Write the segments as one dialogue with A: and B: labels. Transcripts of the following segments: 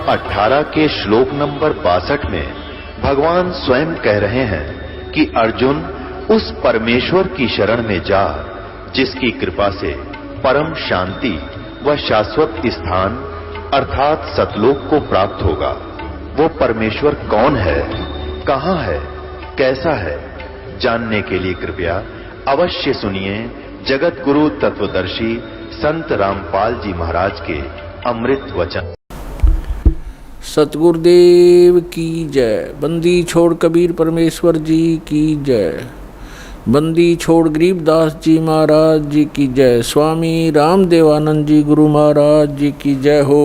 A: 18 के श्लोक नंबर 62 में भगवान स्वयं कह रहे हैं कि अर्जुन उस परमेश्वर की शरण में जा जिसकी कृपा से परम शांति व शाश्वत स्थान अर्थात सतलोक को प्राप्त होगा। वो परमेश्वर कौन है, कहां है, कैसा है, जानने के लिए कृपया अवश्य सुनिए जगत गुरु तत्वदर्शी संत रामपाल जी महाराज के अमृत वचन।
B: सतगुरुदेव की जय। बंदी छोड़ कबीर परमेश्वर जी की जय। बंदी छोड़ गरीबदास जी महाराज जी की जय। स्वामी रामदेवानंद जी गुरु महाराज जी की जय हो।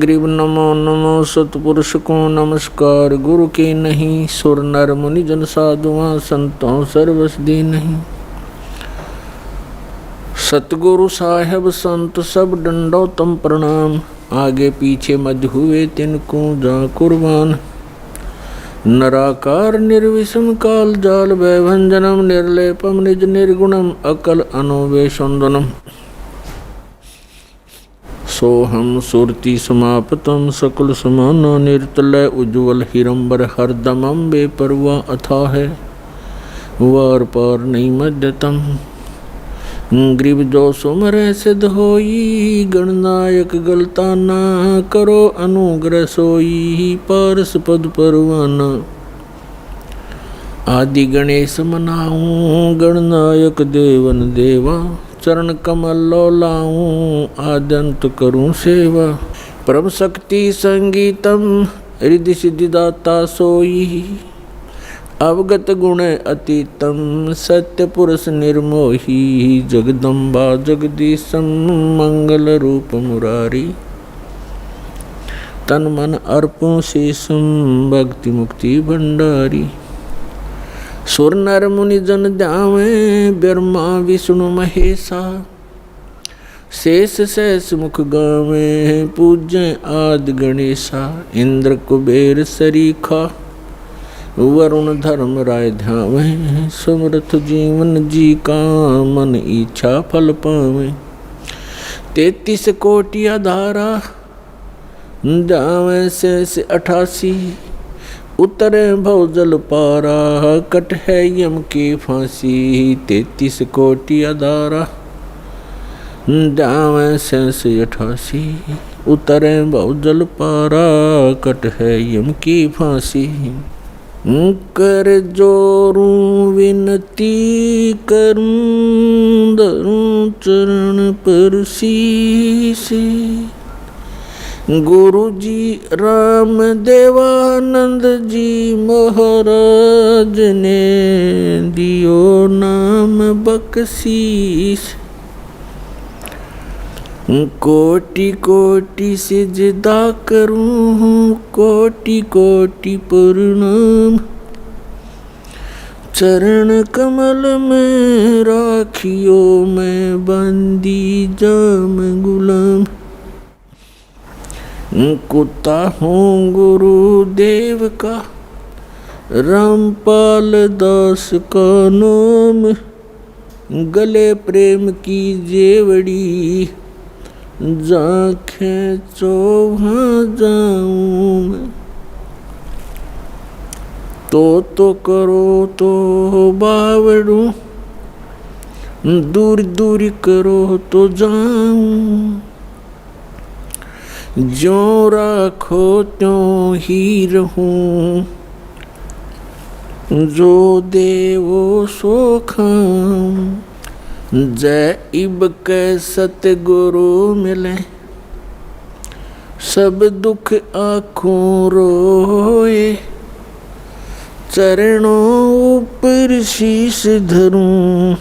B: गरीब नमो नमो सतपुरुष को नमस्कार। गुरु के नहीं सुर नर मुनि जन साधुआ संतों सर्वसदी नहीं। सतगुरु साहेब संत सब दंडोतम प्रणाम। आगे पीछे मध्य हुए तिनको जा कुर्बान। नराकार निर्विषम काल जाल वैभंजनम निर्लेपम निज निर्गुणम अकल अनोवेशोन्दनम। सोहम सुरति समापतम सकल समाना निर्तलय उज्ज्वल हिरंबर हरदमम बेपरवा अथा है वार पार नहीं मध्यतम। ग्रीब जो सुमर सिद्ध होई गणनायक गलता ना करो अनुग्रह सोई पारस पद परवाना। आदि गणेश मनाऊं गणनायक देवन देवा चरण कमल लो लाऊं आद्यंत करूं सेवा। परम शक्ति संगीतम रिद्धि सिद्धिदाता सोई अवगत गुण अतीतम सत्य पुरुष निर्मोही। जगदम्बा जगदीशम मंगल रूप मुरारी तन मन अर्पों शेषम भक्ति मुक्ति भंडारी। सुर नर मुनि जन ध्यावे ब्रह्मा विष्णु महेशा शेष शेष मुख गावे पूज्य आदि गणेशा। इंद्र कुबेर सरीखा वरुण धर्म राय ध्यावे समर्थ जीवन जी का मन इच्छा फल पावे। 33 कोटि आधारा जावे शेष 88 उतरे भव जल पारा कट है यम की फांसी। 33 कोटि आधारा जावे शेष 88 उतरे भव जल पारा कट है यम की फांसी। कर जोरूं विनती करूं धरूं चरण पर शीश। गुरु जी राम देवानंद जी महाराज ने दियो नाम बख्शीश। कोटि कोटि सिजदा करूं कोटि कोटि प्रणाम। चरण कमल में राखियो मैं बंदी जाम गुलाम। कुत्ता हूँ गुरुदेव का रामपाल दास का नाम। गले प्रेम की जेवड़ी जाखें चौहाँ जाऊं मैं। तो करो तो बावड़ू दूर दूर करो तो जाऊं। जो राखो त्यों ही रहूं जो देवो सो खाऊं। जय इब के सतगुरु मिले सब दुख आँखों रोए। चरणों ऊपर शीश धरूं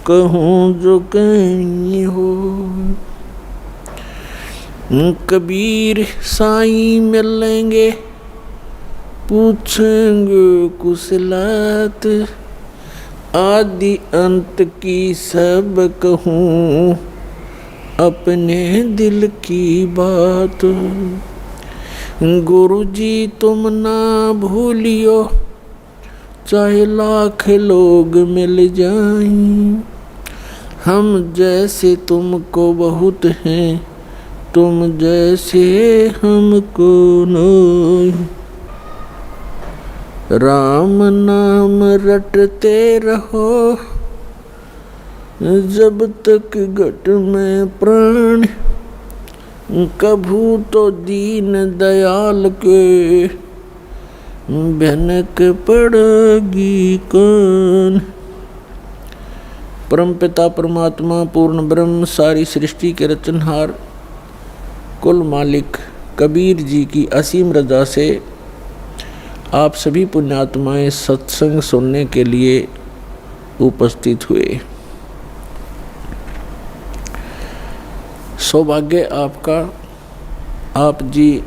B: कहूँ जो कहीं हो। कबीर साईं मिलेंगे पूछेंगे कुशलात। आदि अंत की सब कहूँ अपने दिल की बात। गुरु जी तुम ना भूलियो चाहे लाख लोग मिल जाएं। हम जैसे तुमको बहुत हैं, तुम जैसे हमको नोई। राम नाम रटते रहो जब तक घट में प्राण, कभू तो दीन दयाल के भनक पड़ेगी कौन। परमपिता परमात्मा पूर्ण ब्रह्म सारी सृष्टि के रचनहार कुल मालिक कबीर जी की असीम रजा से आप सभी पुण्यात्माएं सत्संग सुनने के लिए उपस्थित हुए। सौभाग्य आपका, आप जी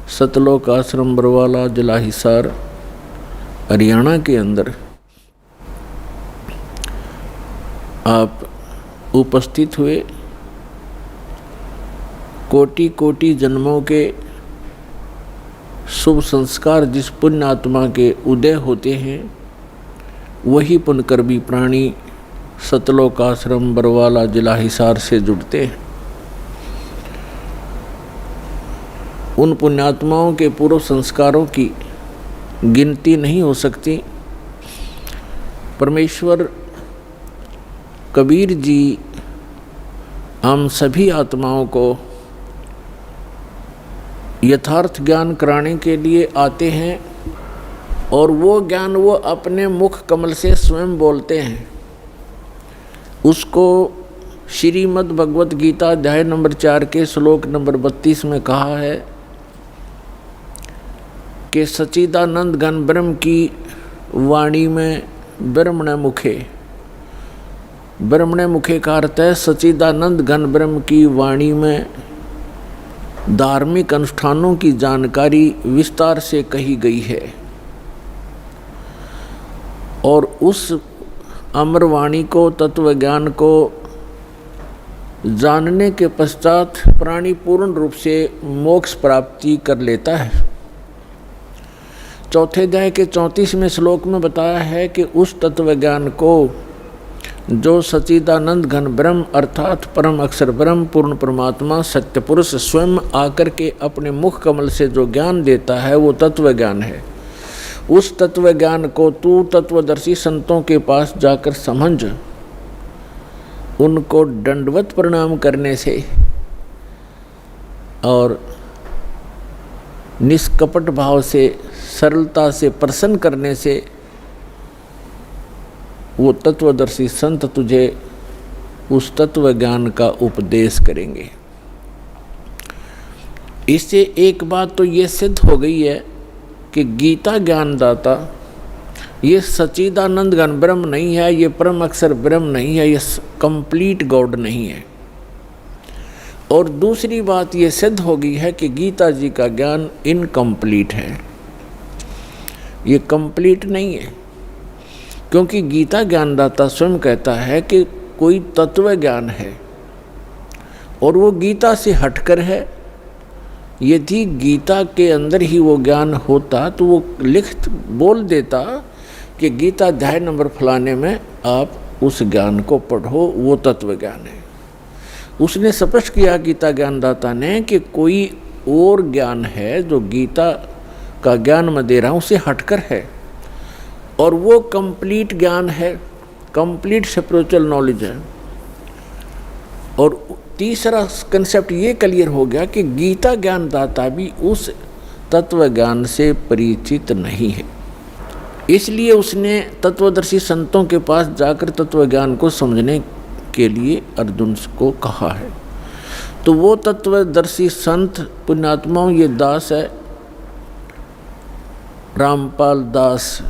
B: सतलोक आश्रम बरवाला जिला हिसार हरियाणा के अंदर आप उपस्थित हुए। कोटि कोटि जन्मों के शुभ संस्कार जिस पुण्य आत्मा के उदय होते हैं, वही पुण्यकर्मी प्राणी सतलोक आश्रम बरवाला जिला हिसार से जुड़ते हैं। उन पुण्यात्माओं के पूर्व संस्कारों की गिनती नहीं हो सकती। परमेश्वर कबीर जी हम सभी आत्माओं को यथार्थ ज्ञान कराने के लिए आते हैं और वो ज्ञान वो अपने मुख कमल से स्वयं बोलते हैं। उसको श्रीमद् भगवत गीता अध्याय नंबर 4 के श्लोक नंबर 32 में कहा है कि सच्चिदानंद घन ब्रह्म की वाणी में ब्रह्मण मुखे, ब्रह्मण मुखे का अर्थ है सच्चिदानंद घन ब्रह्म की वाणी में धार्मिक अनुष्ठानों की जानकारी विस्तार से कही गई है। और उस अमर वाणी को, तत्व ज्ञान को जानने के पश्चात प्राणी पूर्ण रूप से मोक्ष प्राप्ति कर लेता है। चौथे अध्याय के 34वें श्लोक में बताया है कि उस तत्व ज्ञान को जो सच्चिदानंद घन ब्रह्म अर्थात परम अक्षर ब्रह्म पूर्ण परमात्मा सत्य पुरुष स्वयं आकर के अपने मुख कमल से जो ज्ञान देता है वो तत्व ज्ञान है। उस तत्व ज्ञान को तू तत्वदर्शी संतों के पास जाकर समझ, उनको दंडवत प्रणाम करने से और निष्कपट भाव से सरलता से प्रसन्न करने से वो तत्वदर्शी संत तुझे उस तत्व ज्ञान का उपदेश करेंगे। इससे एक बात तो ये सिद्ध हो गई है कि गीता ज्ञानदाता ये सच्चिदानंद घन ब्रह्म नहीं है, ये परम अक्षर ब्रह्म नहीं है, ये कंप्लीट गॉड नहीं है। और दूसरी बात ये सिद्ध हो गई है कि गीता जी का ज्ञान इनकम्प्लीट है, ये कंप्लीट नहीं है। क्योंकि गीता ज्ञानदाता स्वयं कहता है कि कोई तत्व ज्ञान है और वो गीता से हटकर है। यदि गीता के अंदर ही वो ज्ञान होता तो वो बोल देता कि गीता अध्याय नंबर फलाने में आप उस ज्ञान को पढ़ो, वो तत्व ज्ञान है। उसने स्पष्ट किया गीता ज्ञानदाता ने कि कोई और ज्ञान है जो गीता का ज्ञान मैं दे रहा हूँ उससे हटकर है और वो कंप्लीट ज्ञान है, कंप्लीट स्पिरिचुअल नॉलेज है। और तीसरा कंसेप्ट ये क्लियर हो गया कि गीता ज्ञानदाता भी उस तत्व ज्ञान से परिचित नहीं है। इसलिए उसने तत्वदर्शी संतों के पास जाकर तत्व ज्ञान को समझने के लिए अर्जुन को कहा है। तो वो तत्वदर्शी संत पुण्यात्माओं ये दास है रामपाल दास,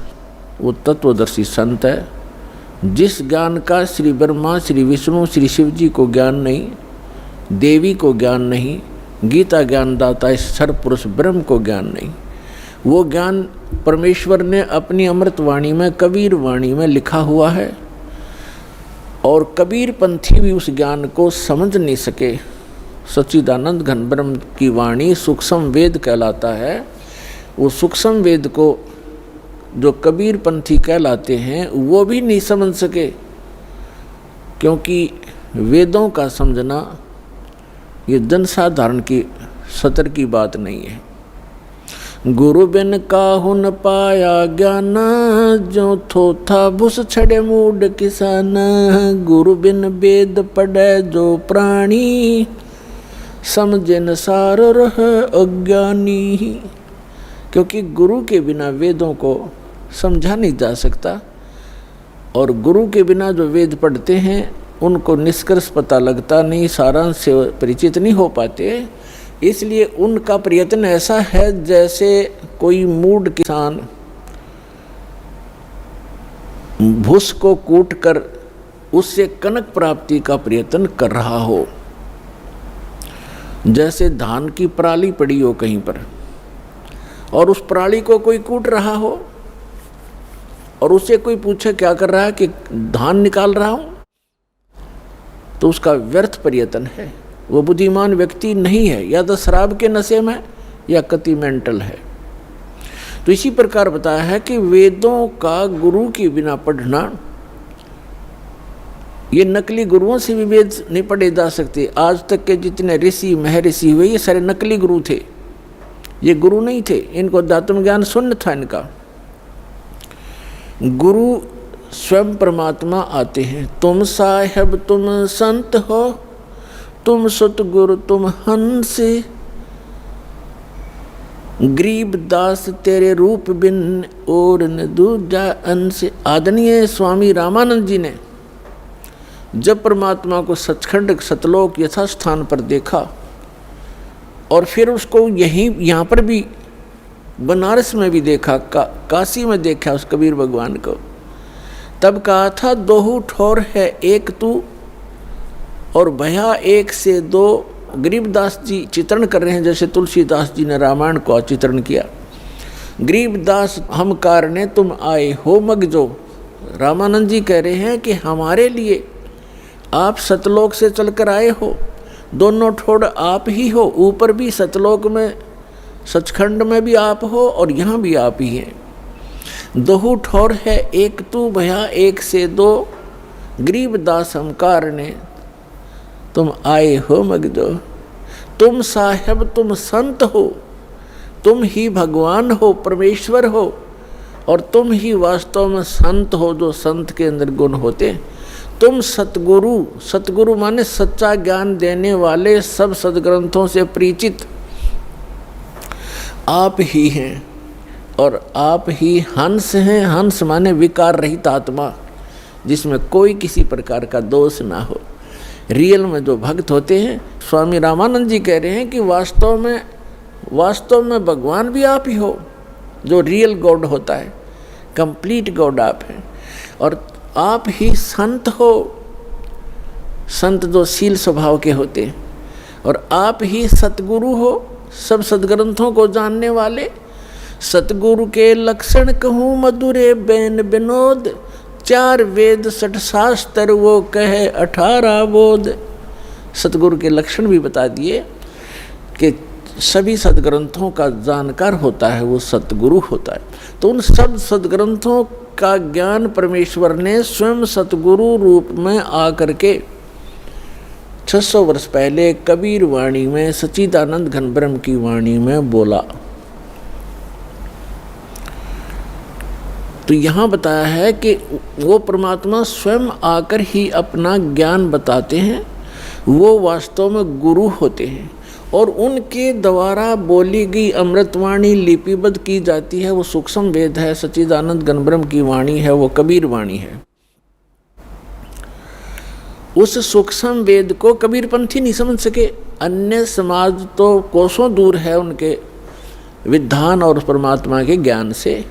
B: वो तत्वदर्शी संत है जिस ज्ञान का श्री ब्रह्मा श्री विष्णु श्री शिव जी को ज्ञान नहीं, देवी को ज्ञान नहीं, गीता ज्ञानदाता इस सर्वपुरुष ब्रह्म को ज्ञान नहीं। वो ज्ञान परमेश्वर ने अपनी अमृत वाणी में कबीर वाणी में लिखा हुआ है और कबीर पंथी भी उस ज्ञान को समझ नहीं सके। सच्चिदानंद घन ब्रह्म की वाणी सूक्ष्म वेद कहलाता है। वो सूक्ष्म वेद को जो कबीर पंथी कहलाते हैं वो भी नहीं समझ सके। क्योंकि वेदों का समझना ये जनसाधारण की सतर की बात नहीं है। गुरु बिन काहू न पाया ज्ञान, जो थोथा भुस छड़े मूड किसान। गुरु बिन वेद पढ़े जो प्राणी, समझे न सार रह अज्ञानी। क्योंकि गुरु के बिना वेदों को समझा नहीं जा सकता, और गुरु के बिना जो वेद पढ़ते हैं उनको निष्कर्ष पता लगता नहीं, सारांश से परिचित नहीं हो पाते। इसलिए उनका प्रयत्न ऐसा है जैसे कोई मूढ़ किसान भूस को कूट कर उससे कनक प्राप्ति का प्रयत्न कर रहा हो। जैसे धान की पराली पड़ी हो कहीं पर और उस पराली को कोई कूट रहा हो और उससे कोई पूछे क्या कर रहा है, कि धान निकाल रहा हूं, तो उसका व्यर्थ प्रयत्न है। वो बुद्धिमान व्यक्ति नहीं है, या तो शराब के नशे में या कति मेंटल है। तो इसी प्रकार बताया है कि वेदों का गुरु के बिना पढ़ना, ये नकली गुरुओं से भी वेद नहीं पढ़े जा सकते। आज तक के जितने ऋषि महर्षि हुए ये सारे नकली गुरु थे, ये गुरु नहीं थे। इनको अध्यात्म ज्ञान शून्य था इनका। गुरु स्वयं परमात्मा आते हैं। तुम साहेब तुम संत हो, तुम सतगुरु तुम हंस, गरीब दास तेरे रूप बिन और न दूजा अंश। आदरणीय स्वामी रामानंद जी ने जब परमात्मा को सचखंड सतलोक यथास्थान पर देखा और फिर उसको यहाँ पर भी बनारस में भी देखा, काशी में देखा उस कबीर भगवान को, तब कहा था दोहू ठोर है एक तू और भया एक से दो। गरीबदास जी चित्रण कर रहे हैं जैसे तुलसीदास जी ने रामायण को चित्रण किया। गरीबदास हम कारणे तुम आए हो मग जो। रामानंद जी कह रहे हैं कि हमारे लिए आप सतलोक से चलकर आए हो, दोनों ठोड़ आप ही हो, ऊपर भी सतलोक में सचखंड में भी आप हो और यहाँ भी आप ही हैं। दोहू ठोर है एक तू भया एक से दो, गरीबदास हम कारणे तुम आए हो मगजो। तुम साहेब तुम संत हो, तुम ही भगवान हो, परमेश्वर हो, और तुम ही वास्तव में संत हो जो संत के अंदर गुण होते। तुम सतगुरु, सतगुरु माने सच्चा ज्ञान देने वाले, सब सदग्रंथों से परिचित आप ही हैं, और आप ही हंस हैं। हंस माने विकार रहित आत्मा, जिसमें कोई किसी प्रकार का दोष ना हो। रियल में जो भक्त होते हैं, स्वामी रामानंद जी कह रहे हैं कि वास्तव में भगवान भी आप ही हो, जो रियल गॉड होता है, कंप्लीट गॉड आप हैं। और आप ही संत हो, संत जो शील स्वभाव के होते हैं, और आप ही सतगुरु हो, सब सदग्रंथों को जानने वाले। सतगुरु के लक्षण कहूँ मधुरे बैन विनोद, 4 वेद 60 शास्त्र वो कहे 18 बोध। सतगुरु के लक्षण भी बता दिए कि सभी सदग्रंथों का जानकार होता है वो सतगुरु होता है। तो उन सब सदग्रंथों का ज्ञान परमेश्वर ने स्वयं सतगुरु रूप में आकर के 600 वर्ष पहले कबीर वाणी में, सच्चिदानंद घन ब्रह्म की वाणी में बोला। तो यहाँ बताया है कि वो परमात्मा स्वयं आकर ही अपना ज्ञान बताते हैं, वो वास्तव में गुरु होते हैं, और उनके द्वारा बोली गई अमृतवाणी लिपिबद्ध की जाती है। वो सूक्ष्म वेद है, सच्चिदानंद घन ब्रह्म की वाणी है, वो कबीर वाणी है। उस सूक्ष्म वेद को कबीरपंथी नहीं समझ सके। अन्य समाज तो कोसों दूर है उनके विधान और परमात्मा के ज्ञान से,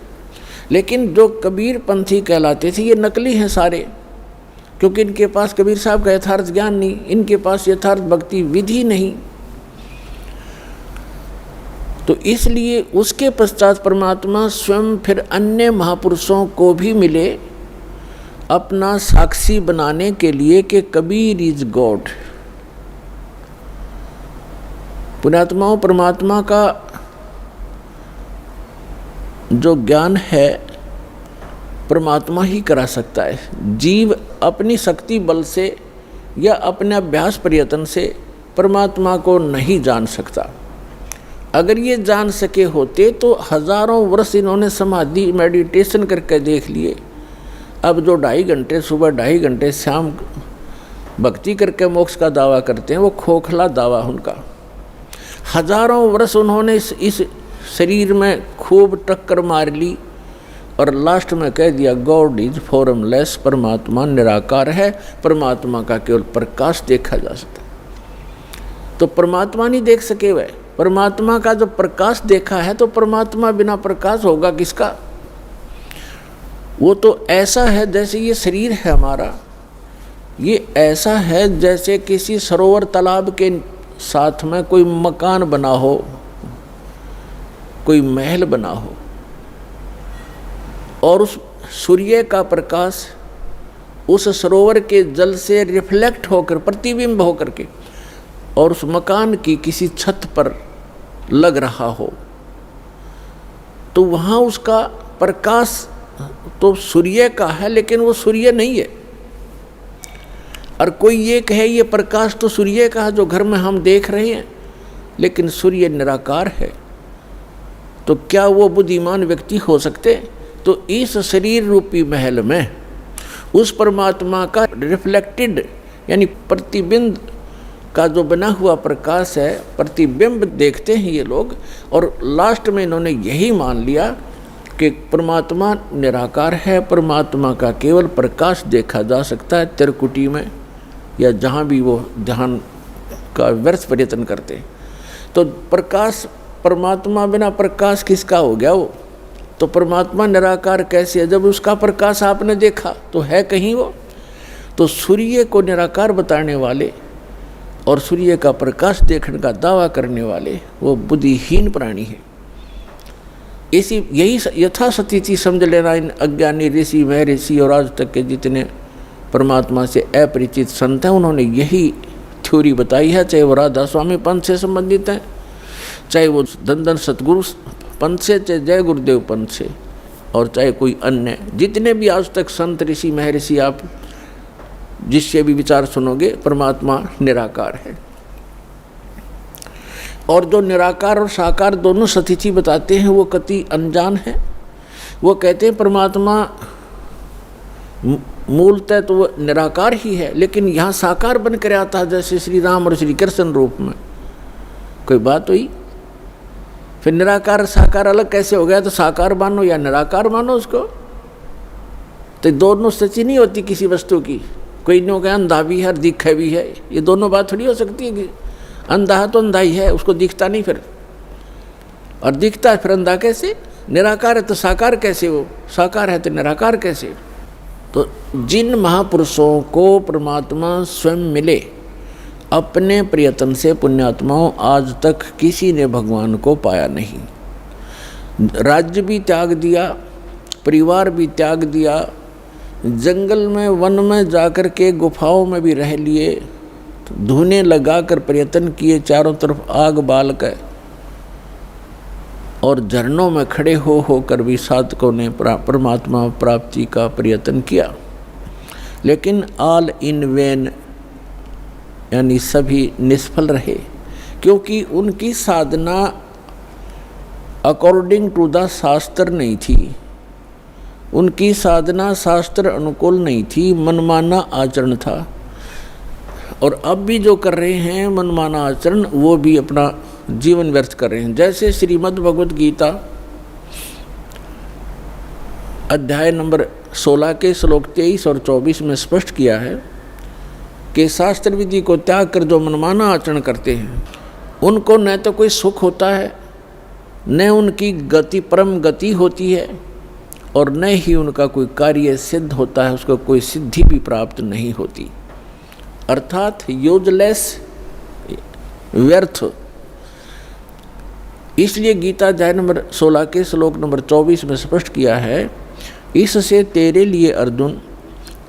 B: लेकिन जो कबीरपंथी कहलाते थे ये नकली हैं सारे, क्योंकि इनके पास कबीर साहब का यथार्थ ज्ञान नहीं, इनके पास यथार्थ भक्ति विधि नहीं। तो इसलिए उसके पश्चात परमात्मा स्वयं फिर अन्य महापुरुषों को भी मिले अपना साक्षी बनाने के लिए कि कबीर इज गॉड। पुण्यात्माओं, परमात्मा का जो ज्ञान है परमात्मा ही करा सकता है। जीव अपनी शक्ति बल से या अपने अभ्यास प्रयत्न से परमात्मा को नहीं जान सकता। अगर ये जान सके होते तो हजारों वर्ष इन्होंने समाधि मेडिटेशन करके देख लिए। अब जो 2.5 घंटे सुबह 2.5 घंटे शाम भक्ति करके मोक्ष का दावा करते हैं, वो खोखला दावा उनका। हजारों वर्ष उन्होंने इस शरीर में खूब टक्कर मार ली और लास्ट में कह दिया गॉड इज फॉर्मलेस, परमात्मा निराकार है, परमात्मा का केवल प्रकाश देखा जा सकता। तो परमात्मा नहीं देख सके वह, परमात्मा का जो प्रकाश देखा है तो परमात्मा बिना प्रकाश होगा किसका? वो तो ऐसा है जैसे ये शरीर है हमारा, ये ऐसा है जैसे किसी सरोवर तालाब के साथ में कोई मकान बना हो, कोई महल बना हो, और उस सूर्य का प्रकाश उस सरोवर के जल से रिफ्लेक्ट होकर, प्रतिबिंब होकर के, और उस मकान की किसी छत पर लग रहा हो, तो वहाँ उसका प्रकाश तो सूर्य का है, लेकिन वो सूर्य नहीं है। और कोई ये कहे ये प्रकाश तो सूर्य का है जो घर में हम देख रहे हैं, लेकिन सूर्य निराकार है, तो क्या वो बुद्धिमान व्यक्ति हो सकते? तो इस शरीर रूपी महल में उस परमात्मा का रिफ्लेक्टेड यानी प्रतिबिंब का जो बना हुआ प्रकाश है, प्रतिबिंब देखते हैं ये लोग। और लास्ट में इन्होंने यही मान लिया कि परमात्मा निराकार है, परमात्मा का केवल प्रकाश देखा जा सकता है त्रिकुटी में या जहाँ भी वो ध्यान का व्यर्थ प्रयत्न करते हैं। तो प्रकाश, परमात्मा बिना प्रकाश किसका हो गया वो? तो परमात्मा निराकार कैसे है? जब उसका प्रकाश आपने देखा तो है कहीं वो? तो सूर्य को निराकार बताने वाले और सूर्य का प्रकाश देखने का दावा करने वाले वो बुद्धिहीन प्राणी है। यही यथास्थिति समझ लेना इन अज्ञानी ऋषि, महर्षि और आज तक के जितने परमात्मा से अपरिचित संत हैं, उन्होंने यही थ्योरी बताई है। चाहे वो राधा स्वामी पंथ से संबंधित हैं, चाहे वो धन सतगुरु पंथ से, चाहे जय गुरुदेव पंथ से, और चाहे कोई अन्य जितने भी आज तक संत ऋषि महर्षि आप जिससे भी विचार सुनोगे, परमात्मा निराकार है। और जो निराकार और साकार दोनों स्थिति बताते हैं वो कति अनजान है। वो कहते हैं परमात्मा मूलतः तो वो निराकार ही है, लेकिन यहाँ साकार बन कर आता है, जैसे श्री राम और श्री कृष्ण रूप में। कोई बात हुई? फिर निराकार साकार अलग कैसे हो गया? तो साकार मानो या निराकार मानो उसको, तो दोनों स्थिति नहीं होती किसी वस्तु की। कोई नो कहे अंधा भी है और दिखे भी है, ये दोनों बात थोड़ी हो सकती है कि अंधा है तो अंधा ही है, उसको दिखता नहीं फिर, और दिखता है फिर अंधा कैसे? निराकार है तो साकार कैसे? वो साकार है तो निराकार कैसे? तो जिन महापुरुषों को परमात्मा स्वयं मिले अपने प्रयत्न से, पुण्यात्माओं, आज तक किसी ने भगवान को पाया नहीं। राज्य भी त्याग दिया, परिवार भी त्याग दिया, जंगल में वन में जाकर के गुफाओं में भी रह लिए, धुने लगाकर प्रयत्न किए, चारों तरफ आग बाल कर, और झरनों में खड़े होकर भी साधकों ने परमात्मा प्राप्ति का प्रयत्न किया, लेकिन ऑल इन वेन यानी सभी निष्फल रहे, क्योंकि उनकी साधना अकॉर्डिंग टू द शास्त्र नहीं थी। उनकी साधना शास्त्र अनुकूल नहीं थी, मनमाना आचरण था। और अब भी जो कर रहे हैं मनमाना आचरण, वो भी अपना जीवन व्यर्थ कर रहे हैं। जैसे श्रीमद् भगवद गीता अध्याय नंबर 16 के श्लोक 23 और 24 में स्पष्ट किया है कि शास्त्र विधि को त्याग कर जो मनमाना आचरण करते हैं उनको न तो कोई सुख होता है, न उनकी गति परम गति होती है, और न ही उनका कोई कार्य सिद्ध होता है, उसको कोई सिद्धि भी प्राप्त नहीं होती, अर्थात यूजलेस, व्यर्थ। इसलिए गीता अध्याय नंबर 16 के श्लोक नंबर 24 में स्पष्ट किया है, इससे तेरे लिए अर्जुन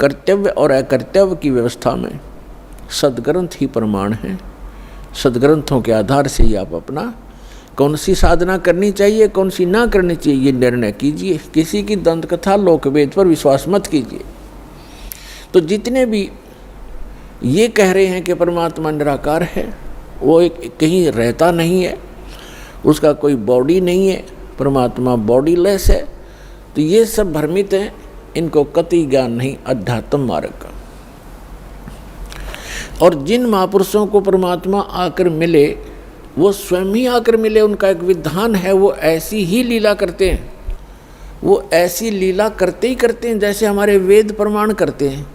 B: कर्तव्य और अकर्तव्य की व्यवस्था में सदग्रंथ ही प्रमाण है। सदग्रंथों के आधार से ही आप अपना कौन सी साधना करनी चाहिए, कौन सी ना करनी चाहिए, ये निर्णय कीजिए। किसी की दंत कथा लोकवेद पर विश्वास मत कीजिए। तो जितने भी ये कह रहे हैं कि परमात्मा निराकार है, वो एक कहीं रहता नहीं है, उसका कोई बॉडी नहीं है, परमात्मा बॉडीलेस है, तो ये सब भ्रमित हैं, इनको कतई ज्ञान नहीं अध्यात्म मार्ग का। और जिन महापुरुषों को परमात्मा आकर मिले वो स्वयं ही आकर मिले, उनका एक विधान है, वो ऐसी ही लीला करते हैं, वो ऐसी लीला करते ही करते हैं जैसे हमारे वेद प्रमाण करते हैं।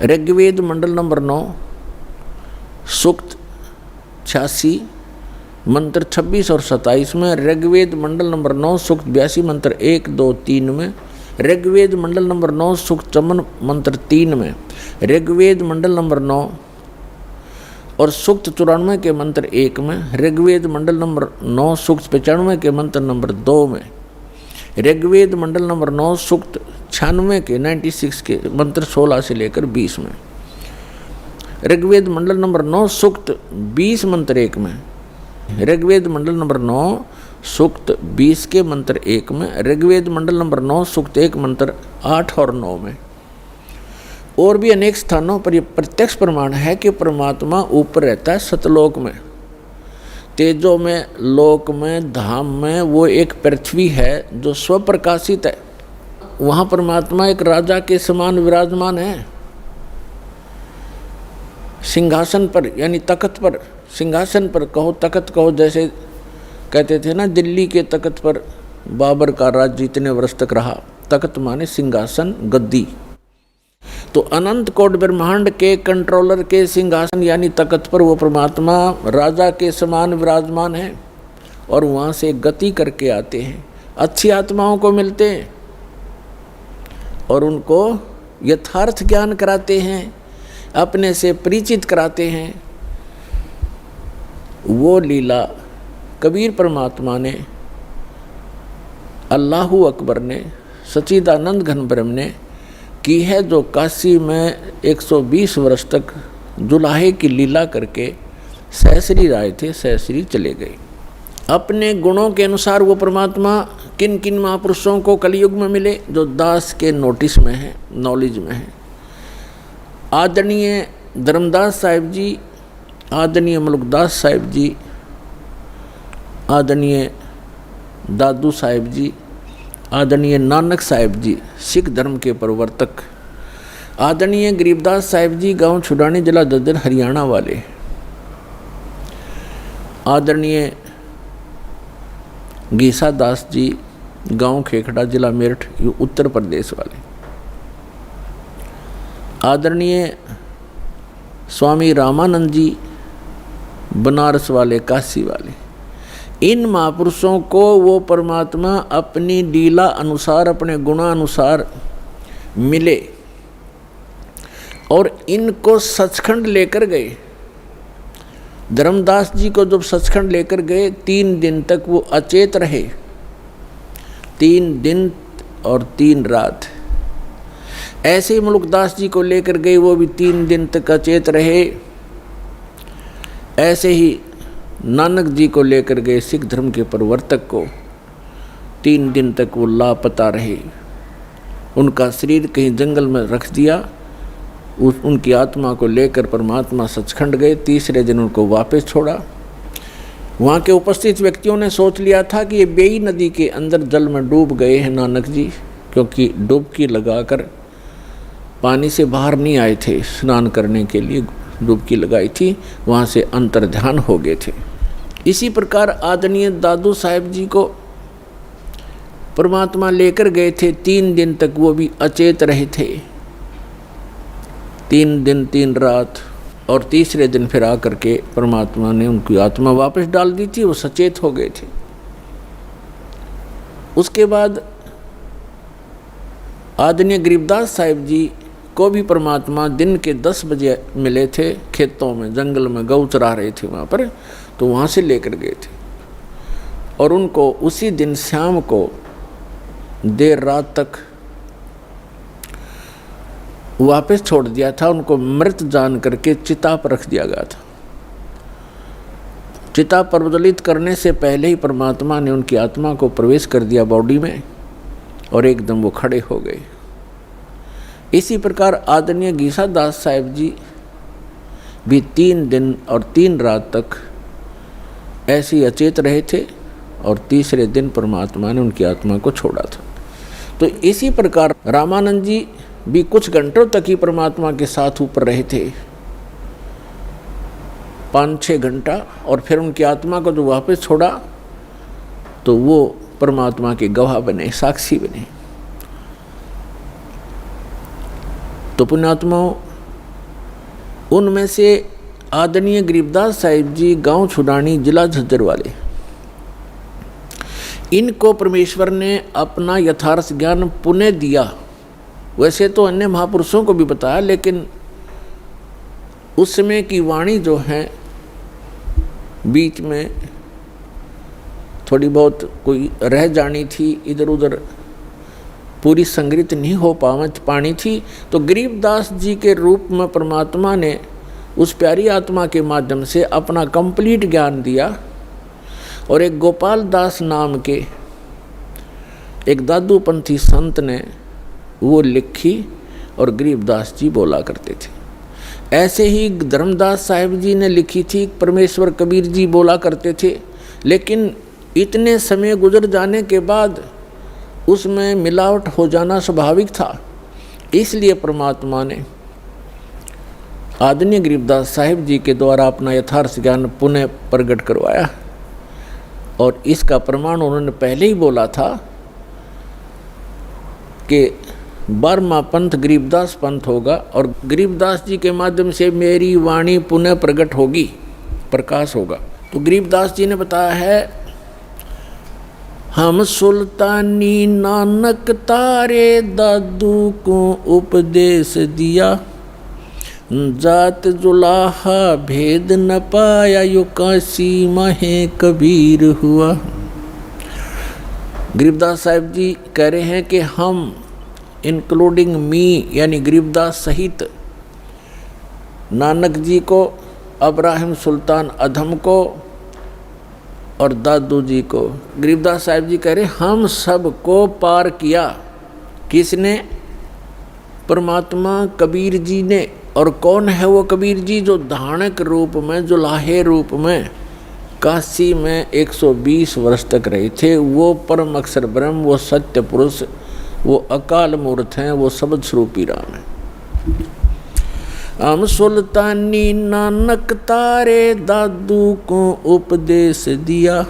B: ऋग्वेद मंडल नंबर 9 सूक्त 86 मंत्र 26 और 27 में, ऋग्वेद मंडल नंबर 9 सूक्त 82 मंत्र 1, 2, 3 में, ऋग्वेद मंडल नंबर 9 सूक्त 54 मंत्र 3 में, ऋग्वेद मंडल नंबर 9 और सूक्त 94 के मंत्र 1 में, ऋग्वेद मंडल नंबर 9 सूक्त 95 के मंत्र नंबर 2 में, ऋग्वेद मंडल नंबर 9 सूक्त 96 के 96 के मंत्र 16 से लेकर 20 में, ऋग्वेद मंडल नंबर 9 सूक्त 20 मंत्र 1 में, ऋग्वेद मंडल नंबर 9 सूक्त 20 के मंत्र 1 में, ऋग्वेद मंडल नंबर 9 सूक्त 1 मंत्र 8 और 9 में। और भी अनेक स्थानों पर यह प्रत्यक्ष प्रमाण है कि परमात्मा ऊपर रहता है सतलोक में, तेजों में, लोक में, धाम में। वो एक पृथ्वी है जो स्वप्रकाशित है, वहाँ परमात्मा एक राजा के समान विराजमान है, सिंहासन पर, यानी तख्त पर, सिंहासन पर कहो, तख्त कहो, जैसे कहते थे ना दिल्ली के तख्त पर बाबर का राज्य इतने वर्ष तक रहा। तख्त माने सिंहासन, गद्दी। तो अनंत कोटि ब्रह्मांड के कंट्रोलर के सिंहासन यानी तख्त पर वो परमात्मा राजा के समान विराजमान है, और वहाँ से गति करके आते हैं, अच्छी आत्माओं को मिलते हैं और उनको यथार्थ ज्ञान कराते हैं, अपने से परिचित कराते हैं। वो लीला कबीर परमात्मा ने, अल्लाहु अकबर ने, सच्चिदानंद घन ब्रह्म ने की है, जो काशी में 120 वर्ष तक जुलाहे की लीला करके सहस्री आए थे, सहस्री चले गए। अपने गुणों के अनुसार वो परमात्मा किन किन महापुरुषों को कलयुग में मिले, जो दास के नोटिस में है, नॉलेज में है। आदरणीय धर्मदास साहिब जी, आदरणीय मलुकदास साहिब जी, आदरणीय दादू साहिब जी, आदरणीय नानक साहिब जी सिख धर्म के प्रवर्तक, आदरणीय गरीबदास साहिब जी गांव छुड़ानी जिला ददर हरियाणा वाले, आदरणीय गीसा दास जी गांव खेखड़ा जिला मेरठ उत्तर प्रदेश वाले, आदरणीय स्वामी रामानंद जी बनारस वाले, काशी वाले। इन महापुरुषों को वो परमात्मा अपनी लीला अनुसार, अपने गुणानुसार मिले और इनको सचखंड लेकर गए। धर्मदास जी को जब सचखंड लेकर गए, 3 दिन तक वो अचेत रहे, 3 दिन और 3 रात। ऐसे ही मुलुकदास जी को लेकर गए, वो भी 3 दिन तक अचेत रहे। ऐसे ही नानक जी को लेकर गए, सिख धर्म के प्रवर्तक को, 3 दिन तक वो लापता रहे। उनका शरीर कहीं जंगल में रख दिया, उनकी आत्मा को लेकर परमात्मा सचखंड गए। तीसरे दिन उनको वापस छोड़ा। वहाँ के उपस्थित व्यक्तियों ने सोच लिया था कि ये बेई नदी के अंदर जल में डूब गए हैं नानक जी, क्योंकि डुबकी लगाकर पानी से बाहर नहीं आए थे, स्नान करने के लिए डुबकी लगाई थी, वहाँ से अंतर्ध्यान हो गए थे। इसी प्रकार आदरणीय दादू साहिब जी को परमात्मा लेकर गए थे, 3 दिन तक वो भी अचेत रहे थे, 3 दिन 3 रात। और तीसरे दिन फिर आकर के परमात्मा ने उनकी आत्मा वापस डाल दी थी, वो सचेत हो गए थे। उसके बाद आदरणीय गरीबदास साहिब जी को भी परमात्मा दिन के 10 बजे मिले थे, खेतों में, जंगल में गौ चरा रहे थे वहाँ पर, तो वहाँ से लेकर गए थे और उनको उसी दिन शाम को देर रात तक वापस छोड़ दिया था। उनको मृत जान करके चिता पर रख दिया गया था। चिता प्रज्वलित करने से पहले ही परमात्मा ने उनकी आत्मा को प्रवेश कर दिया बॉडी में और एकदम वो खड़े हो गए। इसी प्रकार आदरणीय गीसा दास साहिब जी भी 3 दिन और 3 रात तक ऐसे ही अचेत रहे थे और तीसरे दिन परमात्मा ने उनकी आत्मा को छोड़ा था। तो इसी प्रकार रामानंद जी भी कुछ घंटों तक ही परमात्मा के साथ ऊपर रहे थे, 5-6 घंटा, और फिर उनकी आत्मा को जो वापस छोड़ा तो वो परमात्मा के गवाह बने, साक्षी बने। तो पुण्यात्माओं, उनमें से आदरणीय गरीबदास साहिब जी गांव छुडानी, जिला झज्जर वाले, इनको परमेश्वर ने अपना यथार्थ ज्ञान पुनः दिया। वैसे तो अन्य महापुरुषों को भी बताया, लेकिन उस समय की वाणी जो है बीच में थोड़ी बहुत कोई रह जानी थी, इधर उधर पूरी संग्रहित नहीं हो पानी थी। तो गरीबदास जी के रूप में परमात्मा ने उस प्यारी आत्मा के माध्यम से अपना कंप्लीट ज्ञान दिया। और एक गोपाल दास नाम के एक दादूपंथी संत ने वो लिखी और गरीबदास जी बोला करते थे। ऐसे ही धर्मदास साहिब जी ने लिखी थी, परमेश्वर कबीर जी बोला करते थे। लेकिन इतने समय गुजर जाने के बाद उसमें मिलावट हो जाना स्वाभाविक था, इसलिए परमात्मा ने आदरणीय गरीबदास साहिब जी के द्वारा अपना यथार्थ ज्ञान पुनः प्रकट करवाया। और इसका प्रमाण उन्होंने पहले ही बोला था कि 12वां पंथ गरीबदास पंथ होगा और गरीबदास जी के माध्यम से मेरी वाणी पुनः प्रकट होगी, प्रकाश होगा। तो गरीबदास जी ने बताया है, हम सुल्तानी नानक तारे दादू को उपदेश दिया, जात जुलाहा भेद न पाया, यो काशी महे कबीर हुआ। गरीबदास साहिब जी कह रहे हैं कि हम इंक्लूडिंग मी यानी गरीबदास सहित नानक जी को, अब्राहिम सुल्तान अधम को और दादू जी को, गरीबदास साहिब जी कह रहे हम सब को पार किया। किसने? परमात्मा कबीर जी ने। और कौन है वो कबीर जी? जो धानक रूप में, जो लाहे रूप में काशी में 120 वर्ष तक रहे थे। वो परम अक्षर ब्रह्म, वो सत्य पुरुष, वो अकाल मूर्त हैं, वो शब्द स्वरूपी राम है। हम सुल्तानी नानक तारे दादू को उपदेश दिया,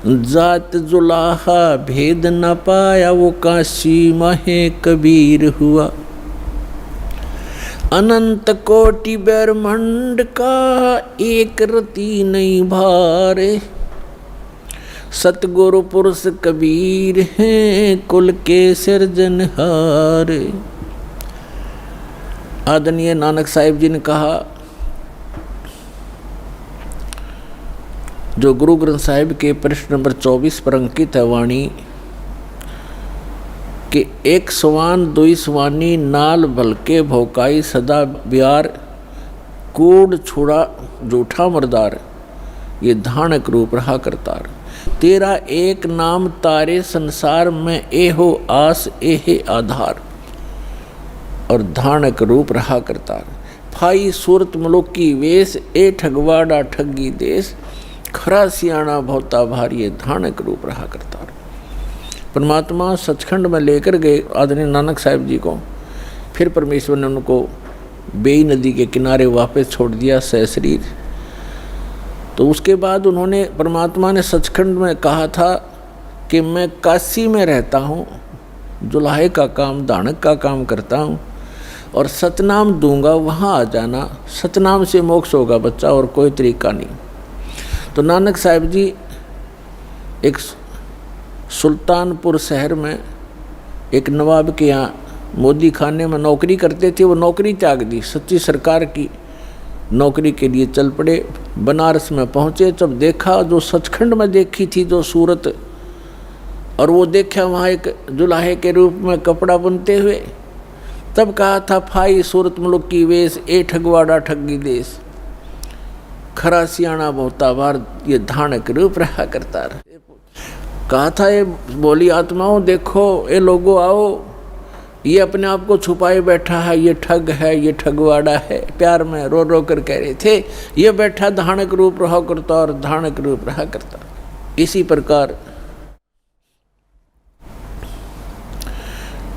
B: जात जुलाहा भेद न पाया, वो काशी महे कबीर हुआ। अनंत कोटि ब्रह्मांड का एक रति नहीं भारे, सतगुरु पुरुष कबीर हैं कुल के सिरजनहार। आदरणीय नानक साहिब जी ने कहा, जो गुरु ग्रंथ साहिब के पृष्ठ नंबर 24 पर अंकित है वाणी कि एक सवान दुई सवानी नाल भलके भौकाई सदा ब्यार, कूड़ छुड़ा झूठा मरदार, ये धानक रूप रहा करतार। तेरा एक नाम तारे संसार में, एहो आस एहे आधार, और धानक रूप रहा करतार। फाई सूरत मलुक की वेश, ए ठगवाड़ा ठगी देश, खरा सियाणा भौता भारी, धानक रूप रहा करतार। परमात्मा सचखंड में लेकर गए आदरणीय नानक साहिब जी को। फिर परमेश्वर ने उनको बेई नदी के किनारे वापस छोड़ दिया सहशरीर। तो उसके बाद उन्होंने, परमात्मा ने सचखंड में कहा था कि मैं काशी में रहता हूँ, जुलाहे का काम, दानक का काम करता हूँ और सतनाम दूंगा, वहाँ आ जाना, सतनाम से मोक्ष होगा बच्चा, और कोई तरीका नहीं। तो नानक साहिब जी एक सुल्तानपुर शहर में एक नवाब के यहाँ मोदी खाने में नौकरी करते थे। वो नौकरी त्याग दी, सच्ची सरकार की नौकरी के लिए चल पड़े। बनारस में पहुँचे, जब देखा जो सचखंड में देखी थी जो सूरत, और वो देखा वहाँ एक जुलाहे के रूप में कपड़ा बुनते हुए, तब कहा था फाई सूरत मुल्क की वेश, ए ठगवाड़ा ठगी देश, खरा सियाणा बहुता बार, ये धानक रूप रहा करता रहा। कहा था ये बोली आत्माओं, देखो ये लोगों आओ, ये अपने आप को छुपाए बैठा है, ये ठग है, ये ठगवाड़ा है। प्यार में रो रो कर कह रहे थे, ये बैठा धानक रूप रहा करता और धानक रूप रहा करता। इसी प्रकार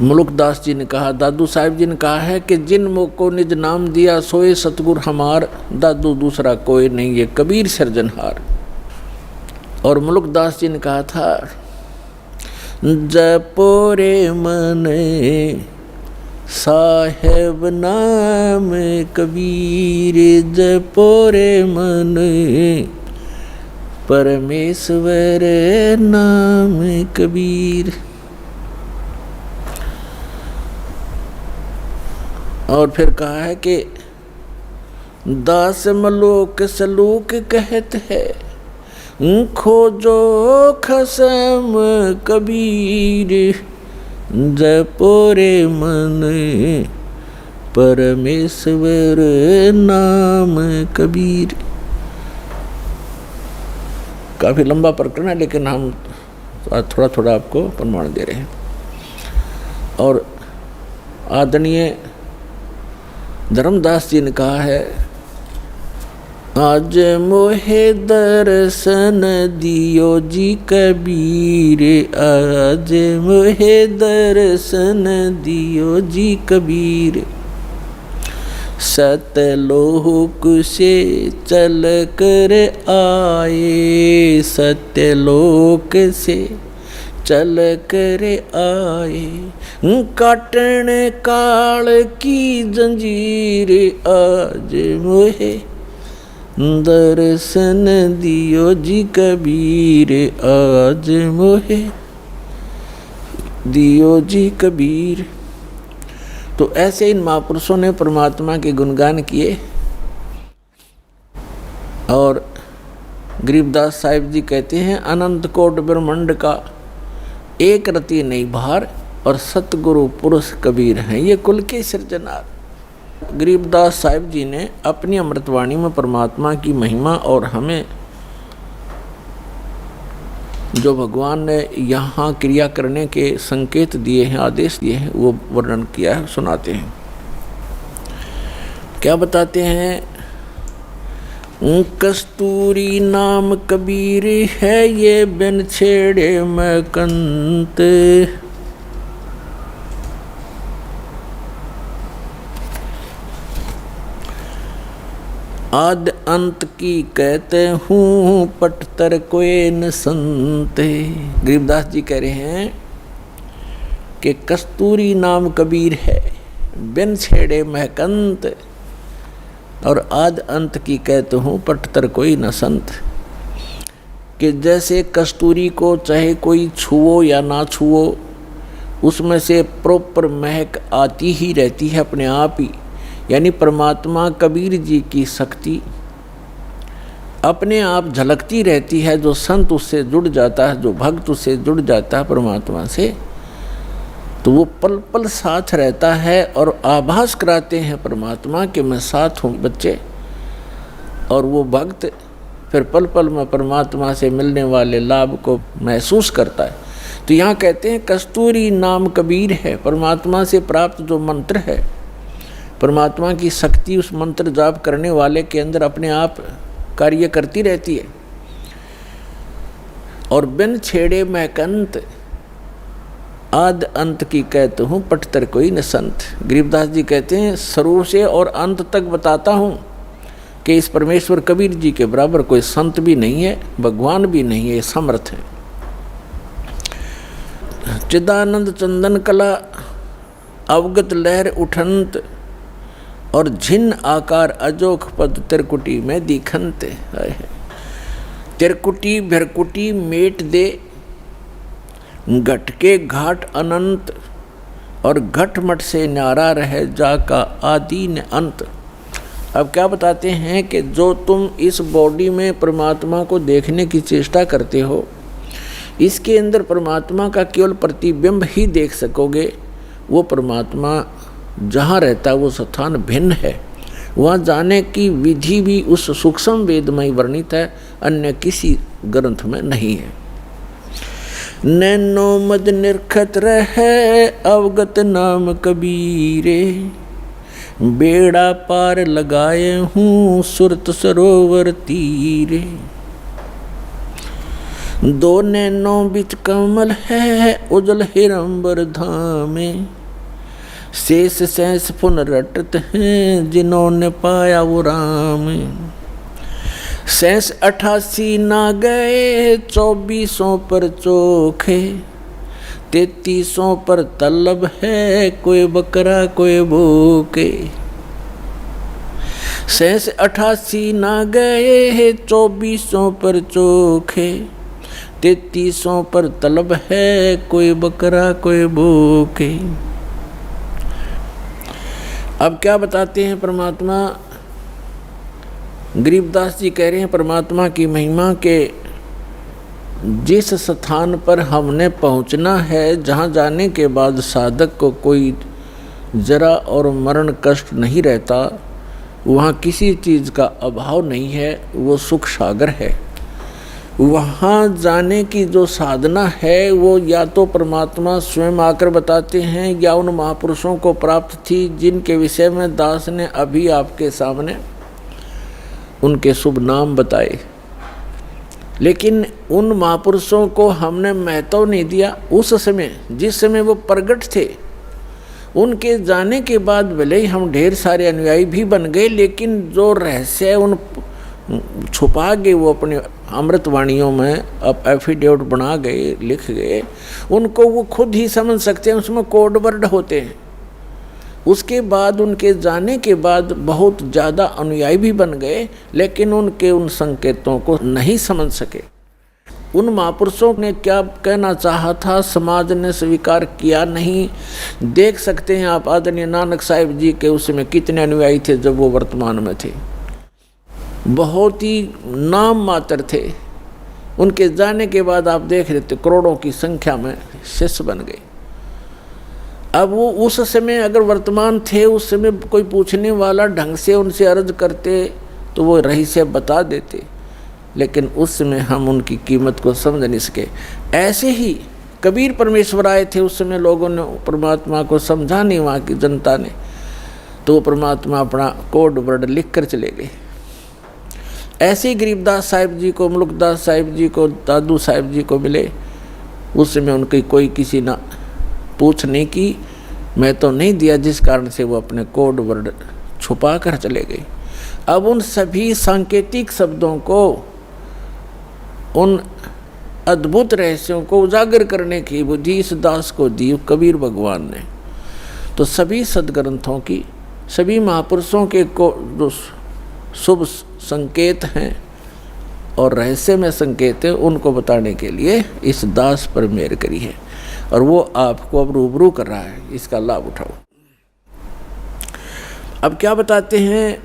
B: मुलुकदास जी ने कहा, दादू साहिब जी ने कहा है कि जिन मुख को निज नाम दिया सोए सतगुर हमार, दादू दूसरा कोई नहीं ये कबीर सिरजनहार। और मुलुकदास जी ने कहा था, जपो रे मन साहेब नाम कबीर, जपो रे मन परमेश्वर नाम कबीर। और फिर कहा है कि दास मलोक सलूक कहत है, खोजो खसम कबीर, जपो रे मन परमेश्वर नाम कबीर। काफ़ी लंबा प्रकरण है, लेकिन हम थोड़ा थोड़ा आपको प्रमाण दे रहे हैं। और आदरणीय धर्मदास जी ने कहा है, आज मोहे दर्शन दियो जी कबीर, आज मोहे दर्शन दियो जी कबीर, सतलोक से चल कर आए, सतलोक से चल कर आए, काटन काल की जंजीर, आज मोहे दर्शन दियो जी कबीर, आज मोहे दियो जी कबीर। तो ऐसे इन महापुरुषों ने परमात्मा के गुणगान किए। और गरीबदास साहिब जी कहते हैं, अनंत कोट ब्रह्मांड का एक रति नहीं भार, और सतगुरु पुरुष कबीर हैं ये कुल के सिरजनहार। गरीबदास साहिब जी ने अपनी अमृतवाणी में परमात्मा की महिमा और हमें जो भगवान ने यहाँ क्रिया करने के संकेत दिए हैं, आदेश दिए हैं, वो वर्णन किया है, सुनाते हैं। क्या बताते हैं, कस्तूरी नाम कबीर है ये बिन छेड़े मैं कंत, आद अंत की कहते हूँ पटतर कोई न संत। गरीबदास जी कह रहे हैं कि कस्तूरी नाम कबीर है बिन छेड़े महकंत, और आद अंत की कहते हूँ पटतर कोई न संत। कि जैसे कस्तूरी को चाहे कोई छुओ या ना छुओ, उसमें से प्रॉपर महक आती ही रहती है अपने आप ही। यानी परमात्मा कबीर जी की शक्ति अपने आप झलकती रहती है। जो संत उससे जुड़ जाता है, जो भक्त उससे जुड़ जाता है परमात्मा से, तो वो पल पल साथ रहता है और आभास कराते हैं परमात्मा कि मैं साथ हूँ बच्चे। और वो भक्त फिर पल पल में परमात्मा से मिलने वाले लाभ को महसूस करता है। तो यहाँ कहते हैं कस्तूरी नाम कबीर है, परमात्मा से प्राप्त जो मंत्र है, परमात्मा की शक्ति उस मंत्र जाप करने वाले के अंदर अपने आप कार्य करती रहती है। और बिन छेड़े महकंत, आद अंत की कहते हूँ पटतर कोई न संत। गरीबदास जी कहते हैं शुरू से और अंत तक बताता हूँ कि इस परमेश्वर कबीर जी के बराबर कोई संत भी नहीं है, भगवान भी नहीं है, समर्थ है। चिदानंद चंदन कला अवगत लहर उठंत, और झिन्न आकार अजोख पद तिरकुटी में दिखंत। तिरकुटी भरकुटी मेट दे, घट के घाट अनंत, और घट मट से न्यारा रहे जाका आदि न अंत। अब क्या बताते हैं कि जो तुम इस बॉडी में परमात्मा को देखने की चेष्टा करते हो, इसके अंदर परमात्मा का केवल प्रतिबिंब ही देख सकोगे। वो परमात्मा जहाँ रहता है वो स्थान भिन्न है। वहाँ जाने की विधि भी उस सूक्ष्म वेद में वर्णित है, अन्य किसी ग्रंथ में नहीं है। नैनो मद निरखत रहे अवगत नाम कबीरे, बेड़ा पार लगाए हूँ सुरत सरोवर तीरे। दो नैनों बिच कमल है उजल हिरंबर धामे, शेष शेष पुन रटत हैं जिन्होंने पाया वो राम। शेष 88 ना गए 2400 पर चोखे, 3300 पर तलब है कोई बकरा कोई भूखे। शेष 88 ना गए 2400 पर चोखे, 3300 पर तलब है कोई बकरा कोई भूखे। अब क्या बताते हैं परमात्मा? गरीबदास जी कह रहे हैं परमात्मा की महिमा के जिस स्थान पर हमने पहुंचना है, जहां जाने के बाद साधक को कोई जरा और मरण कष्ट नहीं रहता, वहाँ किसी चीज़ का अभाव नहीं है, वो सुख सागर है। वहाँ जाने की जो साधना है वो या तो परमात्मा स्वयं आकर बताते हैं या उन महापुरुषों को प्राप्त थी जिनके विषय में दास ने अभी आपके सामने उनके शुभ नाम बताए। लेकिन उन महापुरुषों को हमने महत्व नहीं दिया। उस समय जिस समय वो प्रगट थे, उनके जाने के बाद भले ही हम ढेर सारे अनुयायी भी बन गए, लेकिन जो रहस्य उन छुपा गए वो अपने अमृतवाणियों में अब एफिडेविट बना गए, लिख गए, उनको वो खुद ही समझ सकते हैं, उसमें कोड वर्ड होते हैं। उसके बाद उनके जाने के बाद बहुत ज़्यादा अनुयायी भी बन गए, लेकिन उनके उन संकेतों को नहीं समझ सके। उन महापुरुषों ने क्या कहना चाहा था समाज ने स्वीकार किया नहीं। देख सकते हैं आप आदरणीय नानक साहिब जी के उसमें कितने अनुयायी थे जब वो वर्तमान में थे, बहुत ही नाम मात्र थे। उनके जाने के बाद आप देख रहे थे करोड़ों की संख्या में शिष्य बन गए। अब वो उस समय अगर वर्तमान थे, उस समय कोई पूछने वाला ढंग से उनसे अर्ज करते तो वो रहस्य बता देते, लेकिन उस समय हम उनकी कीमत को समझ नहीं सके। ऐसे ही कबीर परमेश्वर आए थे, उस समय लोगों ने परमात्मा को समझा नहीं, वहाँ की जनता ने, तो परमात्मा अपना कोड वर्ड लिख कर चले गए। ऐसे ही गरीबदास साहिब जी को, मुल्कदास साहिब जी को, दादू साहिब जी को मिले, उस समय उनकी कोई किसी ना पूछने की मैं तो नहीं दिया, जिस कारण से वो अपने कोड वर्ड छुपा कर चले गए। अब उन सभी सांकेतिक शब्दों को, उन अद्भुत रहस्यों को उजागर करने की बुद्धि इस दास को दी कबीर भगवान ने। तो सभी सदग्रंथों की, सभी महापुरुषों के को जो शुभ संकेत हैं और रहस्य में संकेत हैं, उनको बताने के लिए इस दास पर मेहर करी है, और वो आपको अब रूबरू कर रहा है, इसका लाभ उठाओ। अब क्या बताते हैं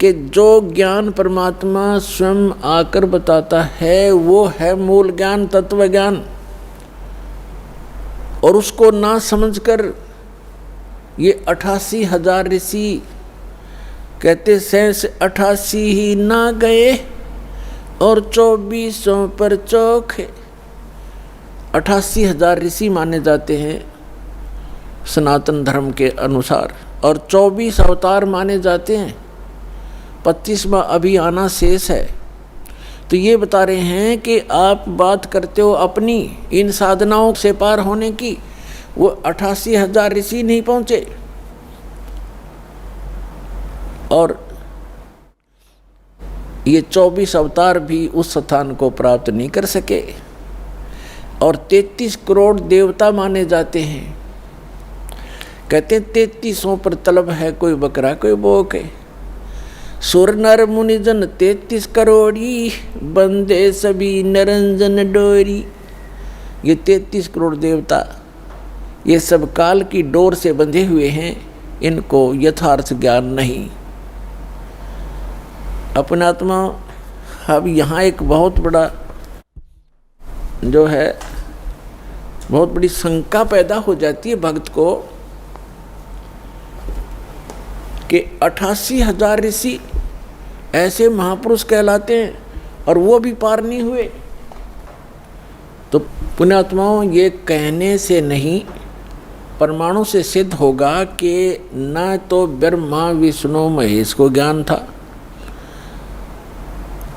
B: कि जो ज्ञान परमात्मा स्वयं आकर बताता है वो है मूल ज्ञान, तत्व ज्ञान, और उसको ना समझकर ये 88,000 ऋषि कहते शेष 88 ही ना गए और 2400 पर चौखे। 88,000 ऋषि माने जाते हैं सनातन धर्म के अनुसार, और 24 अवतार माने जाते हैं, 25वां अभी आना शेष है। तो ये बता रहे हैं कि आप बात करते हो अपनी इन साधनाओं से पार होने की, वो 88,000 ऋषि नहीं पहुंचे, और ये 24 अवतार भी उस स्थान को प्राप्त नहीं कर सके, और 33 करोड़ देवता माने जाते हैं। कहते 3300 पर तलब है कोई बकरा कोई बोक है। सुर नर मुनिजन 33 करोड़ी, बंदे सभी निरंजन डोरी। ये 33 करोड़ देवता ये सब काल की डोर से बंधे हुए हैं, इनको यथार्थ ज्ञान नहीं। अपनात्मा अब यहाँ एक बहुत बड़ा जो है बहुत बड़ी शंका पैदा हो जाती है भक्त को कि 88,000 ऋषि ऐसे महापुरुष कहलाते हैं और वो भी पार नहीं हुए, तो पुण्यात्माओं, ये कहने से नहीं, प्रमाणों से सिद्ध होगा कि न तो ब्रह्मा विष्णु महेश को ज्ञान था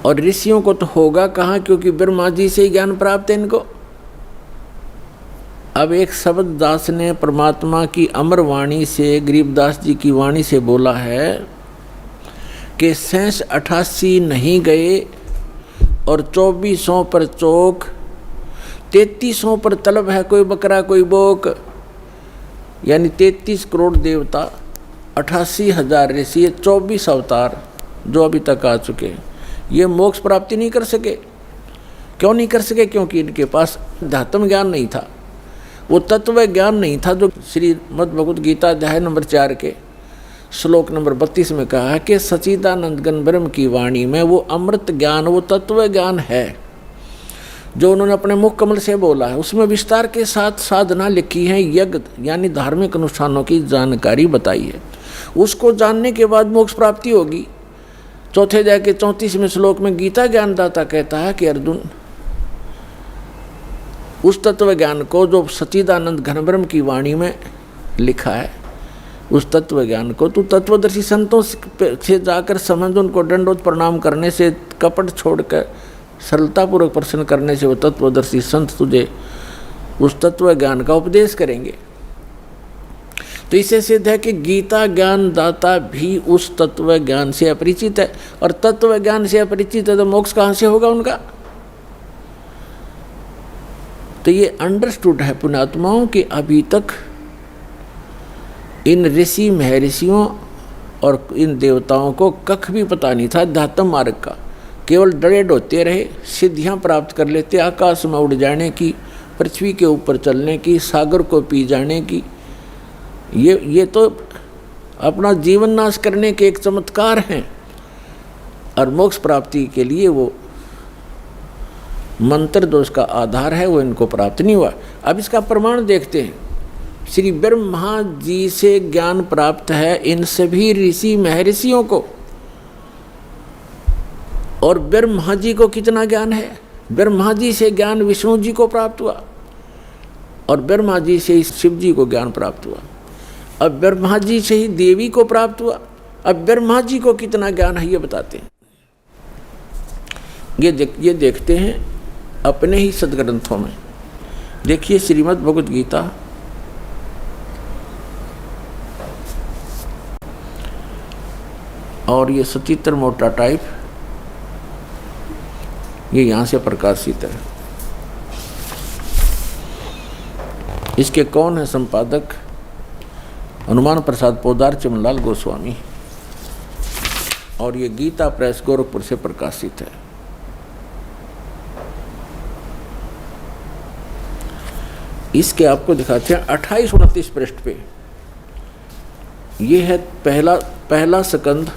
B: और ऋषियों को तो होगा कहाँ, क्योंकि ब्रह्मा जी से ही ज्ञान प्राप्त है इनको। अब एक शब्द दास ने परमात्मा की अमर वाणी से, गरीबदास जी की वाणी से बोला है कि 88 नहीं गए और 2400 पर चौक, 3300 पर तलब है कोई बकरा कोई बोक, यानी 33 करोड़ देवता, 88,000 ऋषि, 24 अवतार जो अभी तक आ चुके, ये मोक्ष प्राप्ति नहीं कर सके। क्यों नहीं कर सके? क्योंकि इनके पास अध्यात्म ज्ञान नहीं था, वो तत्व ज्ञान नहीं था जो श्रीमद् भगवद गीता अध्याय नंबर 4 के श्लोक नंबर 32 में कहा है कि सच्चिदानंद घन ब्रह्म की वाणी में वो अमृत ज्ञान, वो तत्व ज्ञान है जो उन्होंने अपने मुख कमल से बोला है। उसमें विस्तार के साथ साधना लिखी है, यज्ञ यानी धार्मिक अनुष्ठानों की जानकारी बताई है। उसको जानने के बाद मोक्ष प्राप्ति होगी। चौथे अध्याय के 34वें श्लोक में गीता ज्ञानदाता कहता है कि अर्जुन, उस तत्व ज्ञान को जो सच्चिदानंद घन ब्रह्म की वाणी में लिखा है, उस तत्व ज्ञान को तू तत्वदर्शी संतों से जाकर समझ, उनको दंडोत प्रणाम करने से, कपट छोड़कर सरलतापूर्वक प्रश्न करने से वो तत्वदर्शी संत तुझे उस तत्व ज्ञान का उपदेश करेंगे। तो इससे सिद्ध है कि गीता ज्ञान दाता भी उस तत्व ज्ञान से अपरिचित है, और तत्व ज्ञान से अपरिचित है तो मोक्ष कहाँ से होगा उनका? तो ये अंडरस्टूड है पुण्यात्माओं कि अभी तक इन ऋषि महर्षियों और इन देवताओं को कख भी पता नहीं था अध्यात्म मार्ग का। केवल डरे डोते रहे, सिद्धियां प्राप्त कर लेते, आकाश में उड़ जाने की, पृथ्वी के ऊपर चलने की, सागर को पी जाने की। ये तो अपना जीवन नाश करने के एक चमत्कार हैं, और मोक्ष प्राप्ति के लिए वो मंत्र जो उसका आधार है वो इनको प्राप्त नहीं हुआ। अब इसका प्रमाण देखते हैं। श्री ब्रह्मा जी से ज्ञान प्राप्त है इन सभी ऋषि महर्षियों को, और ब्रह्मा जी को कितना ज्ञान है? ब्रह्मा जी से ज्ञान विष्णु जी को प्राप्त हुआ, और ब्रह्मा जी से ही शिव जी को ज्ञान प्राप्त हुआ, अब ब्रह्मा जी से ही देवी को प्राप्त हुआ। अब ब्रह्मा जी को कितना ज्ञान है ये बताते हैं। ये देखते हैं अपने ही सदग्रंथों में। देखिए श्रीमद् भगवद गीता और ये सचित्र मोटा टाइप, ये यहाँ से प्रकाशित है। इसके कौन है संपादक? हनुमान प्रसाद पोदार चिमनलाल गोस्वामी, और ये गीता प्रेस गोरखपुर से प्रकाशित है। इसके आपको दिखाते हैं 28-29 पृष्ठ पे। ये है पहला स्कंद,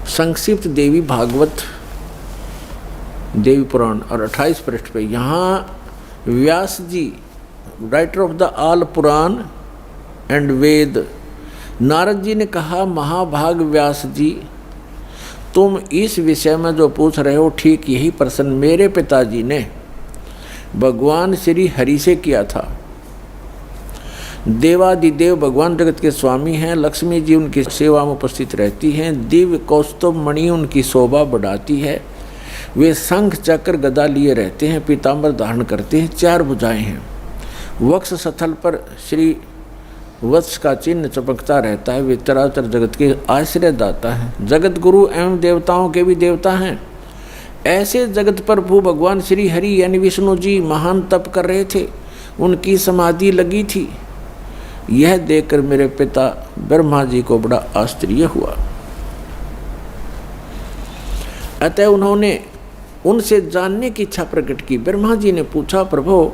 B: संक्षिप्त देवी भागवत देवी पुराण, और 28 पृष्ठ पे यहाँ Vyas ji, writer of the all Purana and Veda, Narad ji ने कहा, महाभाग व्यास जी, तुम इस विषय में जो पूछ रहे हो ठीक यही प्रश्न मेरे पिताजी ने भगवान श्री हरि से किया था। देवादिदेव भगवान जगत के स्वामी हैं, लक्ष्मी जी उनकी सेवा में उपस्थित रहती हैं, दिव्य कौस्तुभ मणि उनकी शोभा बढ़ाती है, वे शंख चक्र गदा लिए रहते हैं, पीताम्बर धारण करते हैं, 4 भुजाएं हैं, वक्ष स्थल पर श्री वत्स का चिन्ह चमकता रहता है, वे चराचर जगत के आश्रय दाता हैं, जगत गुरु एवं देवताओं के भी देवता हैं। ऐसे जगत प्रभु भगवान श्री हरि यानी विष्णु जी महान तप कर रहे थे, उनकी समाधि लगी थी। यह देखकर मेरे पिता ब्रह्मा जी को बड़ा आश्चर्य हुआ। अतः उन्होंने उनसे जानने की इच्छा प्रकट की। ब्रह्मा जी ने पूछा, प्रभु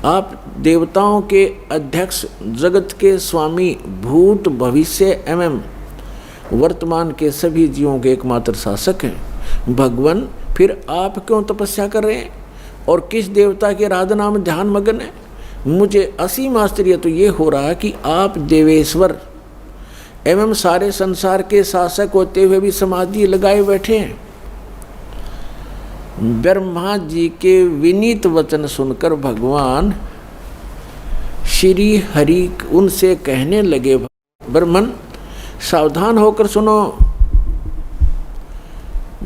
B: आप देवताओं के अध्यक्ष, जगत के स्वामी, भूत भविष्य एवं वर्तमान के सभी जीवों के एकमात्र शासक हैं। भगवान फिर आप क्यों तपस्या कर रहे हैं और किस देवता के आराधना में ध्यान मगन है? मुझे असीम आश्चर्य तो ये हो रहा है कि आप देवेश्वर एवं सारे संसार के शासक होते हुए भी समाधि लगाए बैठे हैं। ब्रह्मा जी के विनीत वचन सुनकर भगवान श्री हरि उनसे कहने लगे, ब्रह्मन सावधान होकर सुनो,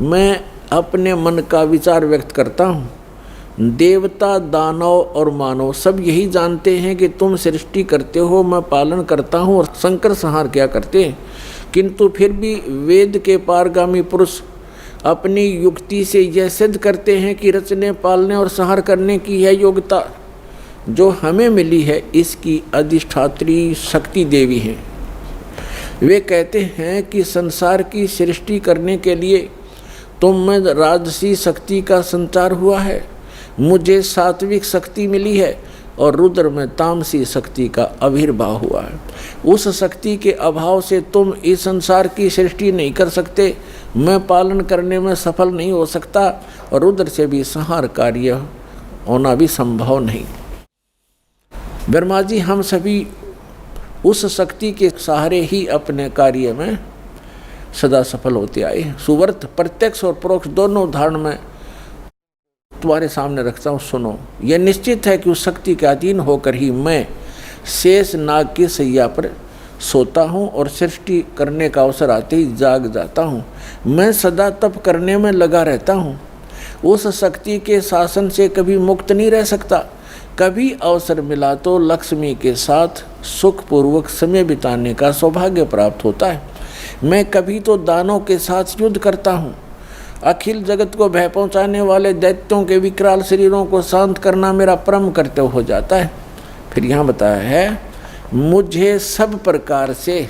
B: मैं अपने मन का विचार व्यक्त करता हूँ। देवता, दानव और मानव सब यही जानते हैं कि तुम सृष्टि करते हो, मैं पालन करता हूँ और संकर संहार क्या करते हैं, किंतु फिर भी वेद के पारगामी पुरुष अपनी युक्ति से यह सिद्ध करते हैं कि रचने, पालने और संहार करने की यह योग्यता जो हमें मिली है, इसकी अधिष्ठात्री शक्ति देवी है। वे कहते हैं कि संसार की सृष्टि करने के लिए तुम में राजसी शक्ति का संचार हुआ है, मुझे सात्विक शक्ति मिली है और रुद्र में तामसी शक्ति का आविर्भाव हुआ है। उस शक्ति के अभाव से तुम इस संसार की सृष्टि नहीं कर सकते, मैं पालन करने में सफल नहीं हो सकता और रुद्र से भी संहार कार्य होना भी संभव नहीं। ब्रह्मा जी, हम सभी उस शक्ति के सहारे ही अपने कार्य में सदा सफल होते आए। सुवर्त प्रत्यक्ष और परोक्ष दोनों उदाहरण में तुम्हारे सामने रखता हूँ, सुनो। यह निश्चित है कि उस शक्ति के अधीन होकर ही मैं शेष नाग की सैया पर सोता हूँ और सृष्टि करने का अवसर आते ही जाग जाता हूँ। मैं सदा तप करने में लगा रहता हूँ, उस शक्ति के शासन से कभी मुक्त नहीं रह सकता। कभी अवसर मिला तो लक्ष्मी के साथ सुखपूर्वक समय बिताने का सौभाग्य प्राप्त होता है। मैं कभी तो दानों के साथ युद्ध करता हूँ। अखिल जगत को भय पहुँचाने वाले दैत्यों के विकराल शरीरों को शांत करना मेरा परम कर्तव्य हो जाता है। फिर यहाँ बताया है, मुझे सब प्रकार से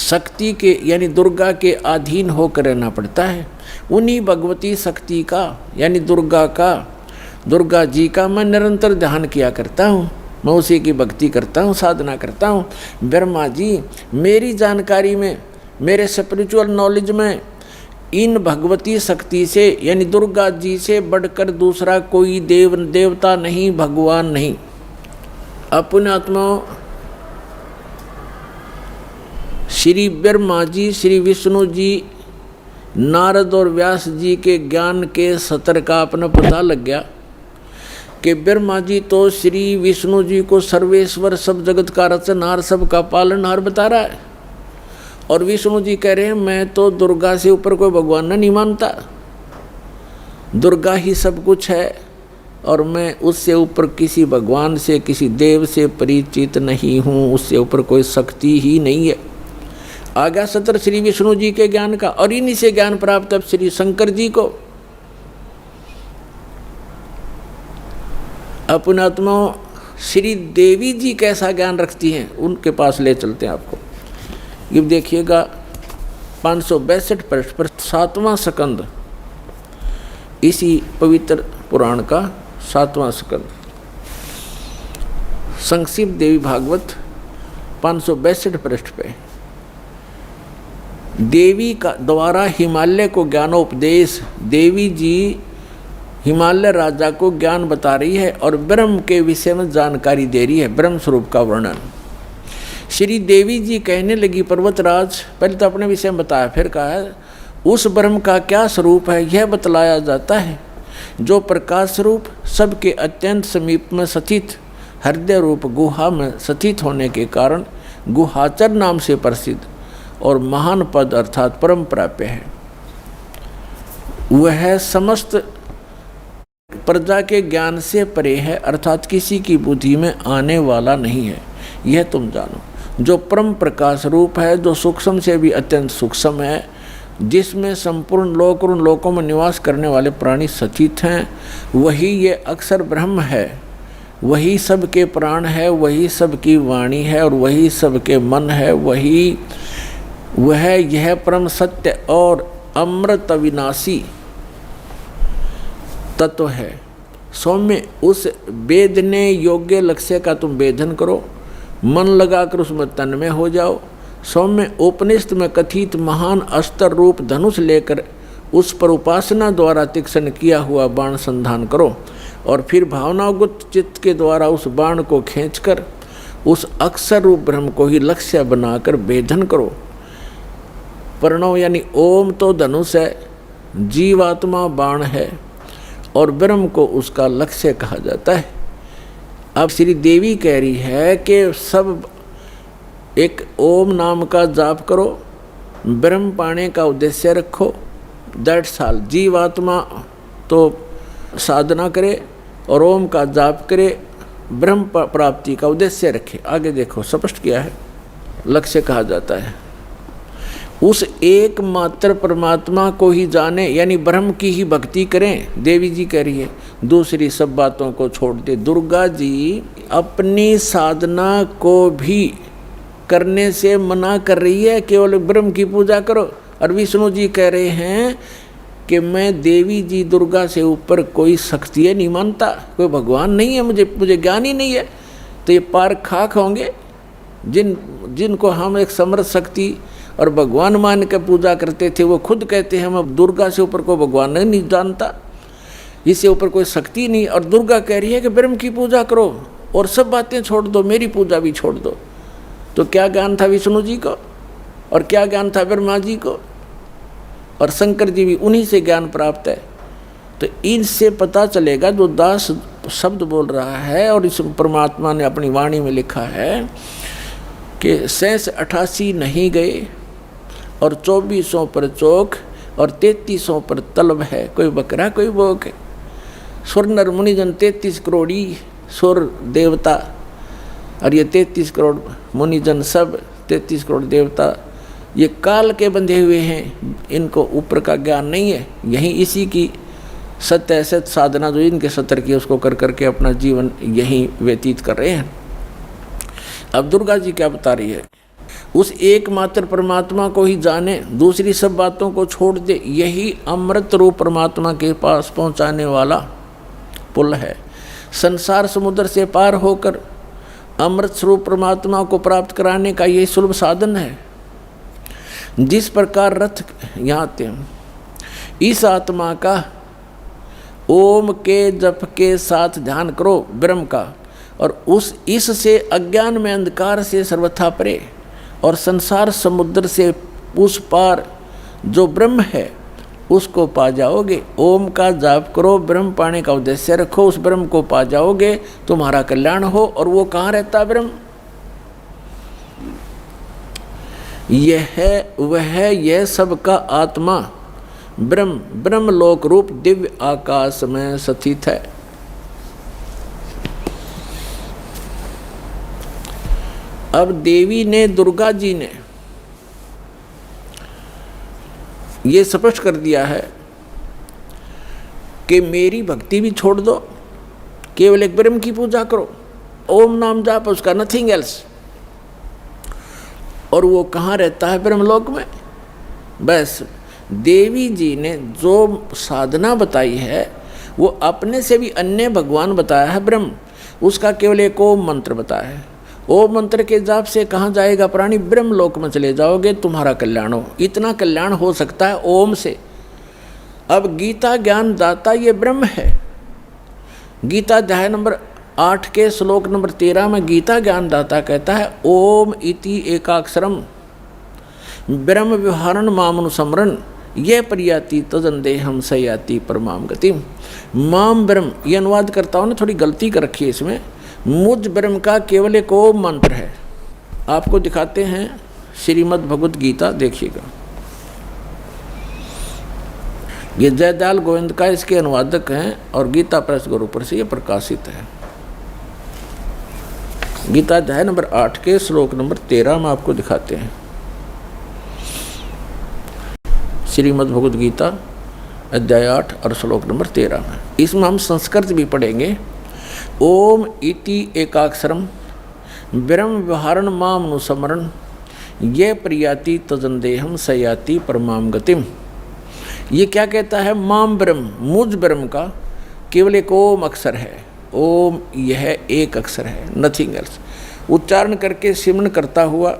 B: शक्ति के यानी दुर्गा के अधीन होकर रहना पड़ता है। उन्हीं भगवती शक्ति का यानी दुर्गा जी का मैं निरंतर ध्यान किया करता हूँ, मैं उसी की भक्ति करता हूँ, साधना करता हूँ। ब्रह्मा जी, मेरी जानकारी में, मेरे स्पिरिचुअल नॉलेज में इन भगवती शक्ति से यानी दुर्गा जी से बढ़कर दूसरा कोई देवता नहीं, भगवान नहीं। अपने आत्मा श्री ब्रह्मा जी, श्री विष्णु जी, नारद और व्यास जी के ज्ञान के सतर का अपना पता लग गया कि ब्रह्मा जी तो श्री विष्णु जी को सर्वेश्वर, सब जगत का रचनहार, सबका पालनहार बता रहा है, और विष्णु जी कह रहे हैं मैं तो दुर्गा से ऊपर कोई भगवान नहीं मानता, दुर्गा ही सब कुछ है और मैं उससे ऊपर किसी भगवान से, किसी देव से परिचित नहीं हूँ, उससे ऊपर कोई शक्ति ही नहीं है। आ गया सत्र श्री विष्णु जी के ज्ञान का, और इन्हीं से ज्ञान प्राप्त अब श्री शंकर जी को। अपने आत्मा श्री देवी जी कैसा ज्ञान रखती हैं, उनके पास ले चलते हैं आपको। ये देखिएगा 562 पृष्ठ पर 7वां स्कंद, इसी पवित्र पुराण का 7वां स्कंद, संक्षिप्त देवी भागवत 562 पृष्ठ पे देवी का द्वारा हिमालय को ज्ञानोपदेश। देवी जी हिमालय राजा को ज्ञान बता रही है और ब्रह्म के विषय में जानकारी दे रही है, ब्रह्म स्वरूप का वर्णन। श्री देवी जी कहने लगी, पर्वतराज, पहले तो अपने विषय में बताया, फिर कहा है उस ब्रह्म का क्या स्वरूप है यह बतलाया जाता है, जो प्रकाश स्वरूप सबके अत्यंत समीप में स्थित हृदय रूप गुहा में स्थित होने के कारण गुहाचर नाम से प्रसिद्ध और महान पद अर्थात परम प्राप्य है। वह समस्त प्रजा के ज्ञान से परे है, अर्थात किसी की बुद्धि में आने वाला नहीं है, यह तुम जानो। जो परम प्रकाश रूप है, जो सूक्ष्म से भी अत्यंत सूक्ष्म है, जिसमें संपूर्ण लोक और उन लोकों में निवास करने वाले प्राणी स्थित हैं, वही ये अक्षर ब्रह्म है, वही सबके प्राण है, वही सबकी वाणी है और वही सबके मन है, वह यह परम सत्य और अमृत अविनाशी तत्व है। सौम्य उस वेदने योग्य लक्ष्य का तुम वेदन करो, मन लगाकर उसमें तन्मय हो जाओ। सौम्य उपनिषद में कथित महान अस्त्र रूप धनुष लेकर उस पर उपासना द्वारा तीक्ष्ण किया हुआ बाण संधान करो और फिर भावनागत चित्त के द्वारा उस बाण को खींचकर उस अक्षर रूप ब्रह्म को ही लक्ष्य बनाकर वेदन करो। प्रणव यानी ओम तो धनुष है, जीवात्मा बाण है और ब्रह्म को उसका लक्ष्य कहा जाता है। अब श्री देवी कह रही है कि सब एक ओम नाम का जाप करो, ब्रह्म पाने का उद्देश्य रखो, दैट्स ऑल। जीवात्मा तो साधना करे और ओम का जाप करे, ब्रह्म प्राप्ति का उद्देश्य रखे। आगे देखो स्पष्ट किया है, लक्ष्य कहा जाता है। उस एकमात्र परमात्मा को ही जाने, यानी ब्रह्म की ही भक्ति करें। देवी जी कह रही है दूसरी सब बातों को छोड़ दे। दुर्गा जी अपनी साधना को भी करने से मना कर रही है, केवल ब्रह्म की पूजा करो। और विष्णु जी कह रहे हैं कि मैं देवी जी दुर्गा से ऊपर कोई शक्ति नहीं मानता, कोई भगवान नहीं है, मुझे ज्ञान ही नहीं है। तो ये पार खाक होंगे जिनको हम एक समर्थ शक्ति और भगवान मान के पूजा करते थे, वो खुद कहते हैं हम दुर्गा से ऊपर कोई भगवान नहीं जानता, इससे ऊपर कोई शक्ति नहीं। और दुर्गा कह रही है कि ब्रह्म की पूजा करो और सब बातें छोड़ दो, मेरी पूजा भी छोड़ दो। तो क्या ज्ञान था विष्णु जी को और क्या ज्ञान था ब्रह्मा जी को, और शंकर जी भी उन्हीं से ज्ञान प्राप्त है। तो इनसे पता चलेगा, जो दास शब्द बोल रहा है और इस परमात्मा ने अपनी वाणी में लिखा है कि 88 नहीं गए और 2400 पर चौक और 3300 पर तलब है, कोई बकरा कोई बोक है। सुर नर मुनिजन 33 करोड़ी सुर देवता, और ये 33 करोड़ मुनिजन सब 33 करोड़ देवता ये काल के बंधे हुए हैं, इनको ऊपर का ज्ञान नहीं है। यहीं इसी की सत्य असत साधना जो इनके सतर की उसको कर करके अपना जीवन यहीं व्यतीत कर रहे हैं। अब दुर्गा जी क्या बता रही है, उस एकमात्र परमात्मा को ही जाने, दूसरी सब बातों को छोड़ दे। यही अमृत रूप परमात्मा के पास पहुंचाने वाला पुल है। संसार समुद्र से पार होकर अमृत स्वरूप परमात्मा को प्राप्त कराने का यही सुलभ साधन है। जिस प्रकार रथ यहाँ आते हैं, इस आत्मा का ओम के जप के साथ ध्यान करो ब्रह्म का, और इससे अज्ञान में अंधकार से सर्वथा परे और संसार समुद्र से उस पार जो ब्रह्म है उसको पा जाओगे। ओम का जाप करो, ब्रह्म पाने का उद्देश्य रखो, उस ब्रह्म को पा जाओगे, तुम्हारा कल्याण हो। और वो कहाँ रहता है ब्रह्म? यह सबका आत्मा ब्रह्म लोक रूप दिव्य आकाश में स्थित है। अब देवी ने, दुर्गा जी ने ये स्पष्ट कर दिया है कि मेरी भक्ति भी छोड़ दो, केवल एक ब्रह्म की पूजा करो, ओम नाम जाप, उसका नथिंग एल्स। और वो कहाँ रहता है? ब्रह्मलोक में। बस देवी जी ने जो साधना बताई है वो अपने से भी अन्य भगवान बताया है ब्रह्म, उसका केवल एक ओम मंत्र बताया है। ओम मंत्र के जाप से कहाँ जाएगा प्राणी? ब्रह्मलोक में चले जाओगे, तुम्हारा कल्याण हो। इतना कल्याण हो सकता है ओम से। अब गीता ज्ञान दाता ये ब्रह्म है। गीता अध्याय नंबर 8 के श्लोक नंबर 13 में गीता ज्ञान दाता कहता है ओम इति एकाक्षरम ब्रह्म व्यवहारण मामनुसमरण ये परियाति तजंदेहम सयाति परमाम गतिम। माम ब्रह्म, ये अनुवाद करताओं ने थोड़ी गलती कर रखी है इसमें। मुझ ब्रह्म का केवल एक ओम मंत्र है। आपको दिखाते हैं श्रीमद् भगवद गीता, देखिएगा। ये जयदयाल गोविंद का इसके अनुवादक हैं और गीता प्रेस गुरुपर से ये प्रकाशित है। गीता अध्याय नंबर 8 के श्लोक नंबर 13 में आपको दिखाते हैं। श्रीमद् भगवद गीता अध्याय 8 और श्लोक नंबर 13 में। इसमें हम संस्कृत भी पढ़ेंगे। ओम इति एकाक्षरम ब्रह्म व्यवहारण मामनुसमरण ये प्रियाति तजंदेहम सयाति परमाम गतिम। ये क्या कहता है? माम ब्रह्म, मुझ ब्रह्म का केवल एक ओम अक्षर है। ओम यह एक अक्षर है, नथिंग एल्स। उच्चारण करके सिमरण करता हुआ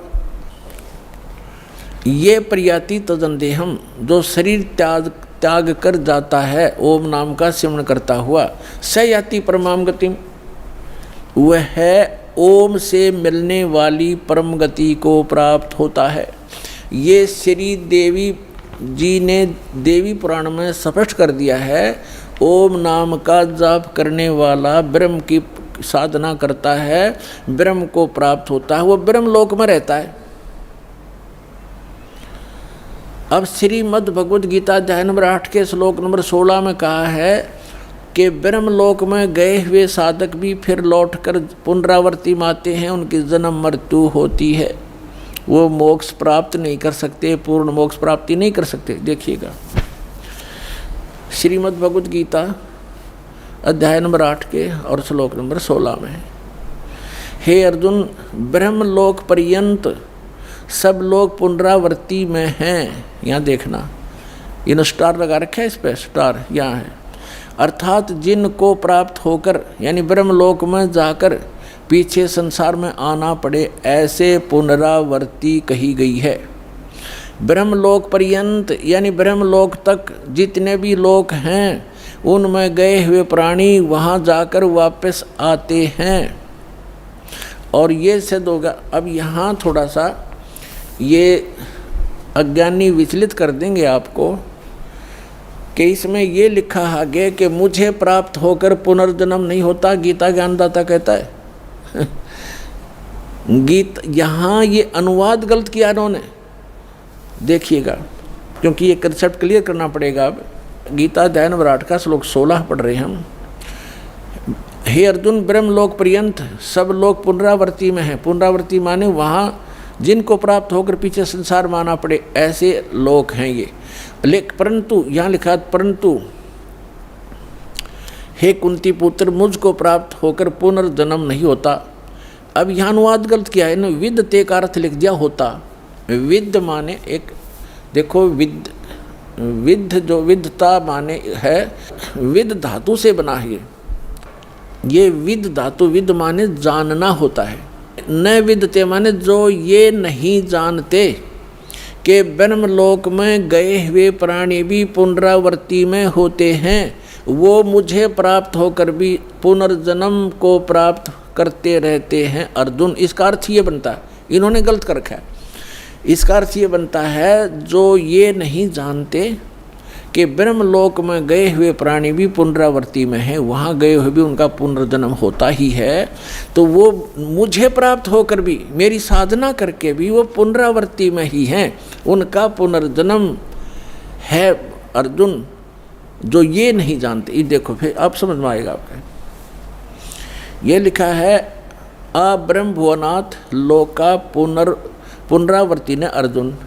B: ये प्रियाति तजंदेहम, जो शरीर त्याग कर जाता है ओम नाम का सिमरण करता हुआ, सयाति परमाम गतिम, वह ओम से मिलने वाली परम गति को प्राप्त होता है। ये श्री देवी जी ने देवी पुराण में स्पष्ट कर दिया है, ओम नाम का जाप करने वाला ब्रह्म की साधना करता है, ब्रह्म को प्राप्त होता है, वो ब्रह्म लोक में रहता है। अब श्रीमद् भगवद गीता अध्याय नंबर 8 के श्लोक नंबर 16 में कहा है कि ब्रह्मलोक में गए हुए साधक भी फिर लौटकर पुनरावर्ती आते हैं, उनकी जन्म मृत्यु होती है, वो मोक्ष प्राप्त नहीं कर सकते, पूर्ण मोक्ष प्राप्ति नहीं कर सकते। देखिएगा श्रीमद् भगवद गीता अध्याय नंबर 8 के और श्लोक नंबर 16 में, हे अर्जुन, ब्रह्मलोक पर्यंत सब लोग पुनरावर्ती में हैं। यहाँ देखना, इन स्टार लगा रखा है, इस पर स्टार यहाँ है, अर्थात जिनको प्राप्त होकर यानी ब्रह्मलोक में जाकर पीछे संसार में आना पड़े, ऐसे पुनरावर्ती कही गई है। ब्रह्मलोक पर्यंत यानी ब्रह्मलोक तक जितने भी लोक हैं, उनमें गए हुए प्राणी वहाँ जाकर वापस आते हैं। और ये सिद्ध होगा। अब यहाँ थोड़ा सा ये अज्ञानी विचलित कर देंगे आपको कि इसमें ये लिखा आगे कि मुझे प्राप्त होकर पुनर्जन्म नहीं होता, गीता ज्ञानदाता कहता है। यहाँ ये अनुवाद गलत किया इन्होंने, देखिएगा, क्योंकि ये कंसेप्ट क्लियर करना पड़ेगा। अब गीता अध्याय नंबर 8 का श्लोक 16 पढ़ रहे हैं हम। हे अर्जुन, ब्रह्मलोक पर्यंत सब लोग पुनरावर्ती में हैं। पुनरावर्ती माने वहाँ जिनको प्राप्त होकर पीछे संसार में आना पड़े, ऐसे लोग हैं ये। परंतु यहाँ लिखा, परंतु हे कुंती पुत्र, मुझको प्राप्त होकर पुनर्जन्म नहीं होता। अब यहाँ अनुवाद गलत किया है, विद्यते का अर्थ लिख दिया होता। विद्य माने एक, देखो विद्ध जो विद्यता माने है, विद धातु से बना है ये विद धातु, विद माने जानना होता है। न विद्यते माने जो ये नहीं जानते कि ब्रह्मलोक में गए हुए प्राणी भी पुनरावर्ती में होते हैं, वो मुझे प्राप्त होकर भी पुनर्जन्म को प्राप्त करते रहते हैं। अर्जुन, इसका अर्थ ये बनता है, इन्होंने गलत कर रखा है, इसका अर्थ ये बनता है जो ये नहीं जानते कि ब्रह्मलोक में गए हुए प्राणी भी पुनरावर्ती में हैं, वहाँ गए हुए भी उनका पुनर्जन्म होता ही है, तो वो मुझे प्राप्त होकर भी, मेरी साधना करके भी वो पुनरावर्ती में ही हैं, उनका पुनर्जन्म है। अर्जुन, जो ये नहीं जानते, ये देखो फिर आप समझ में आएगा आपका। ये लिखा है, अब्रह्मभुवनात् लोका पुनरावर्ती ने अर्जुन।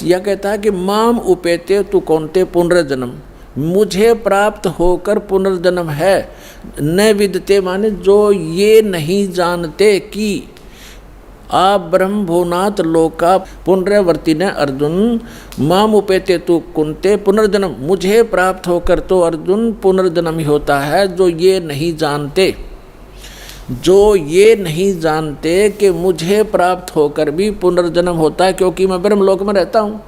B: यह कहता है कि माम उपेते तु कौनते पुनर्जन्म, मुझे प्राप्त होकर पुनर्जन्म है। न विदते माने जो ये नहीं जानते कि अब्रह्मभुवनात् लोका पुनरावर्ती ने अर्जुन, माम उपेते तु कुंते पुनर्जन्म, मुझे प्राप्त होकर तो अर्जुन पुनर्जन्म ही होता है। जो ये नहीं जानते, जो ये नहीं जानते कि मुझे प्राप्त होकर भी पुनर्जन्म होता है, क्योंकि मैं ब्रह्मलोक में रहता हूँ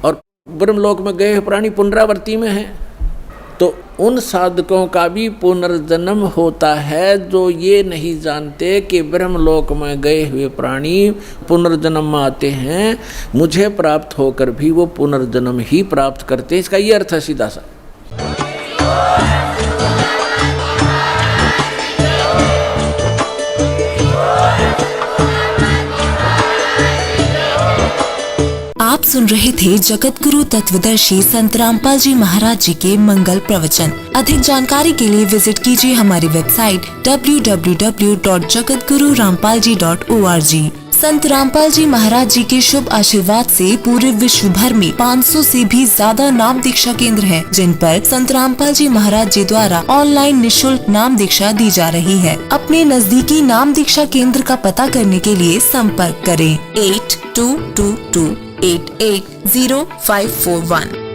B: और ब्रह्मलोक में गए प्राणी पुनरावर्ती में हैं, तो उन साधकों का भी पुनर्जन्म होता है जो ये नहीं जानते कि ब्रह्मलोक में गए हुए प्राणी पुनर्जन्म में आते हैं, मुझे प्राप्त होकर भी वो पुनर्जन्म ही प्राप्त करते हैं। इसका ये अर्थ है सीधा सा।
C: आप सुन रहे थे जगत गुरु तत्वदर्शी संत रामपाल जी महाराज जी के मंगल प्रवचन। अधिक जानकारी के लिए विजिट कीजिए हमारी वेबसाइट www.jagatgururampalji.org। संत रामपाल जी महाराज जी के शुभ आशीर्वाद से पूरे विश्व भर में 500 से भी ज्यादा नाम दीक्षा केंद्र हैं, जिन पर संत रामपाल जी महाराज जी द्वारा ऑनलाइन निशुल्क नाम दीक्षा दी जा रही है। अपने नजदीकी नाम दीक्षा केंद्र का पता करने के लिए संपर्क करें 8222880541।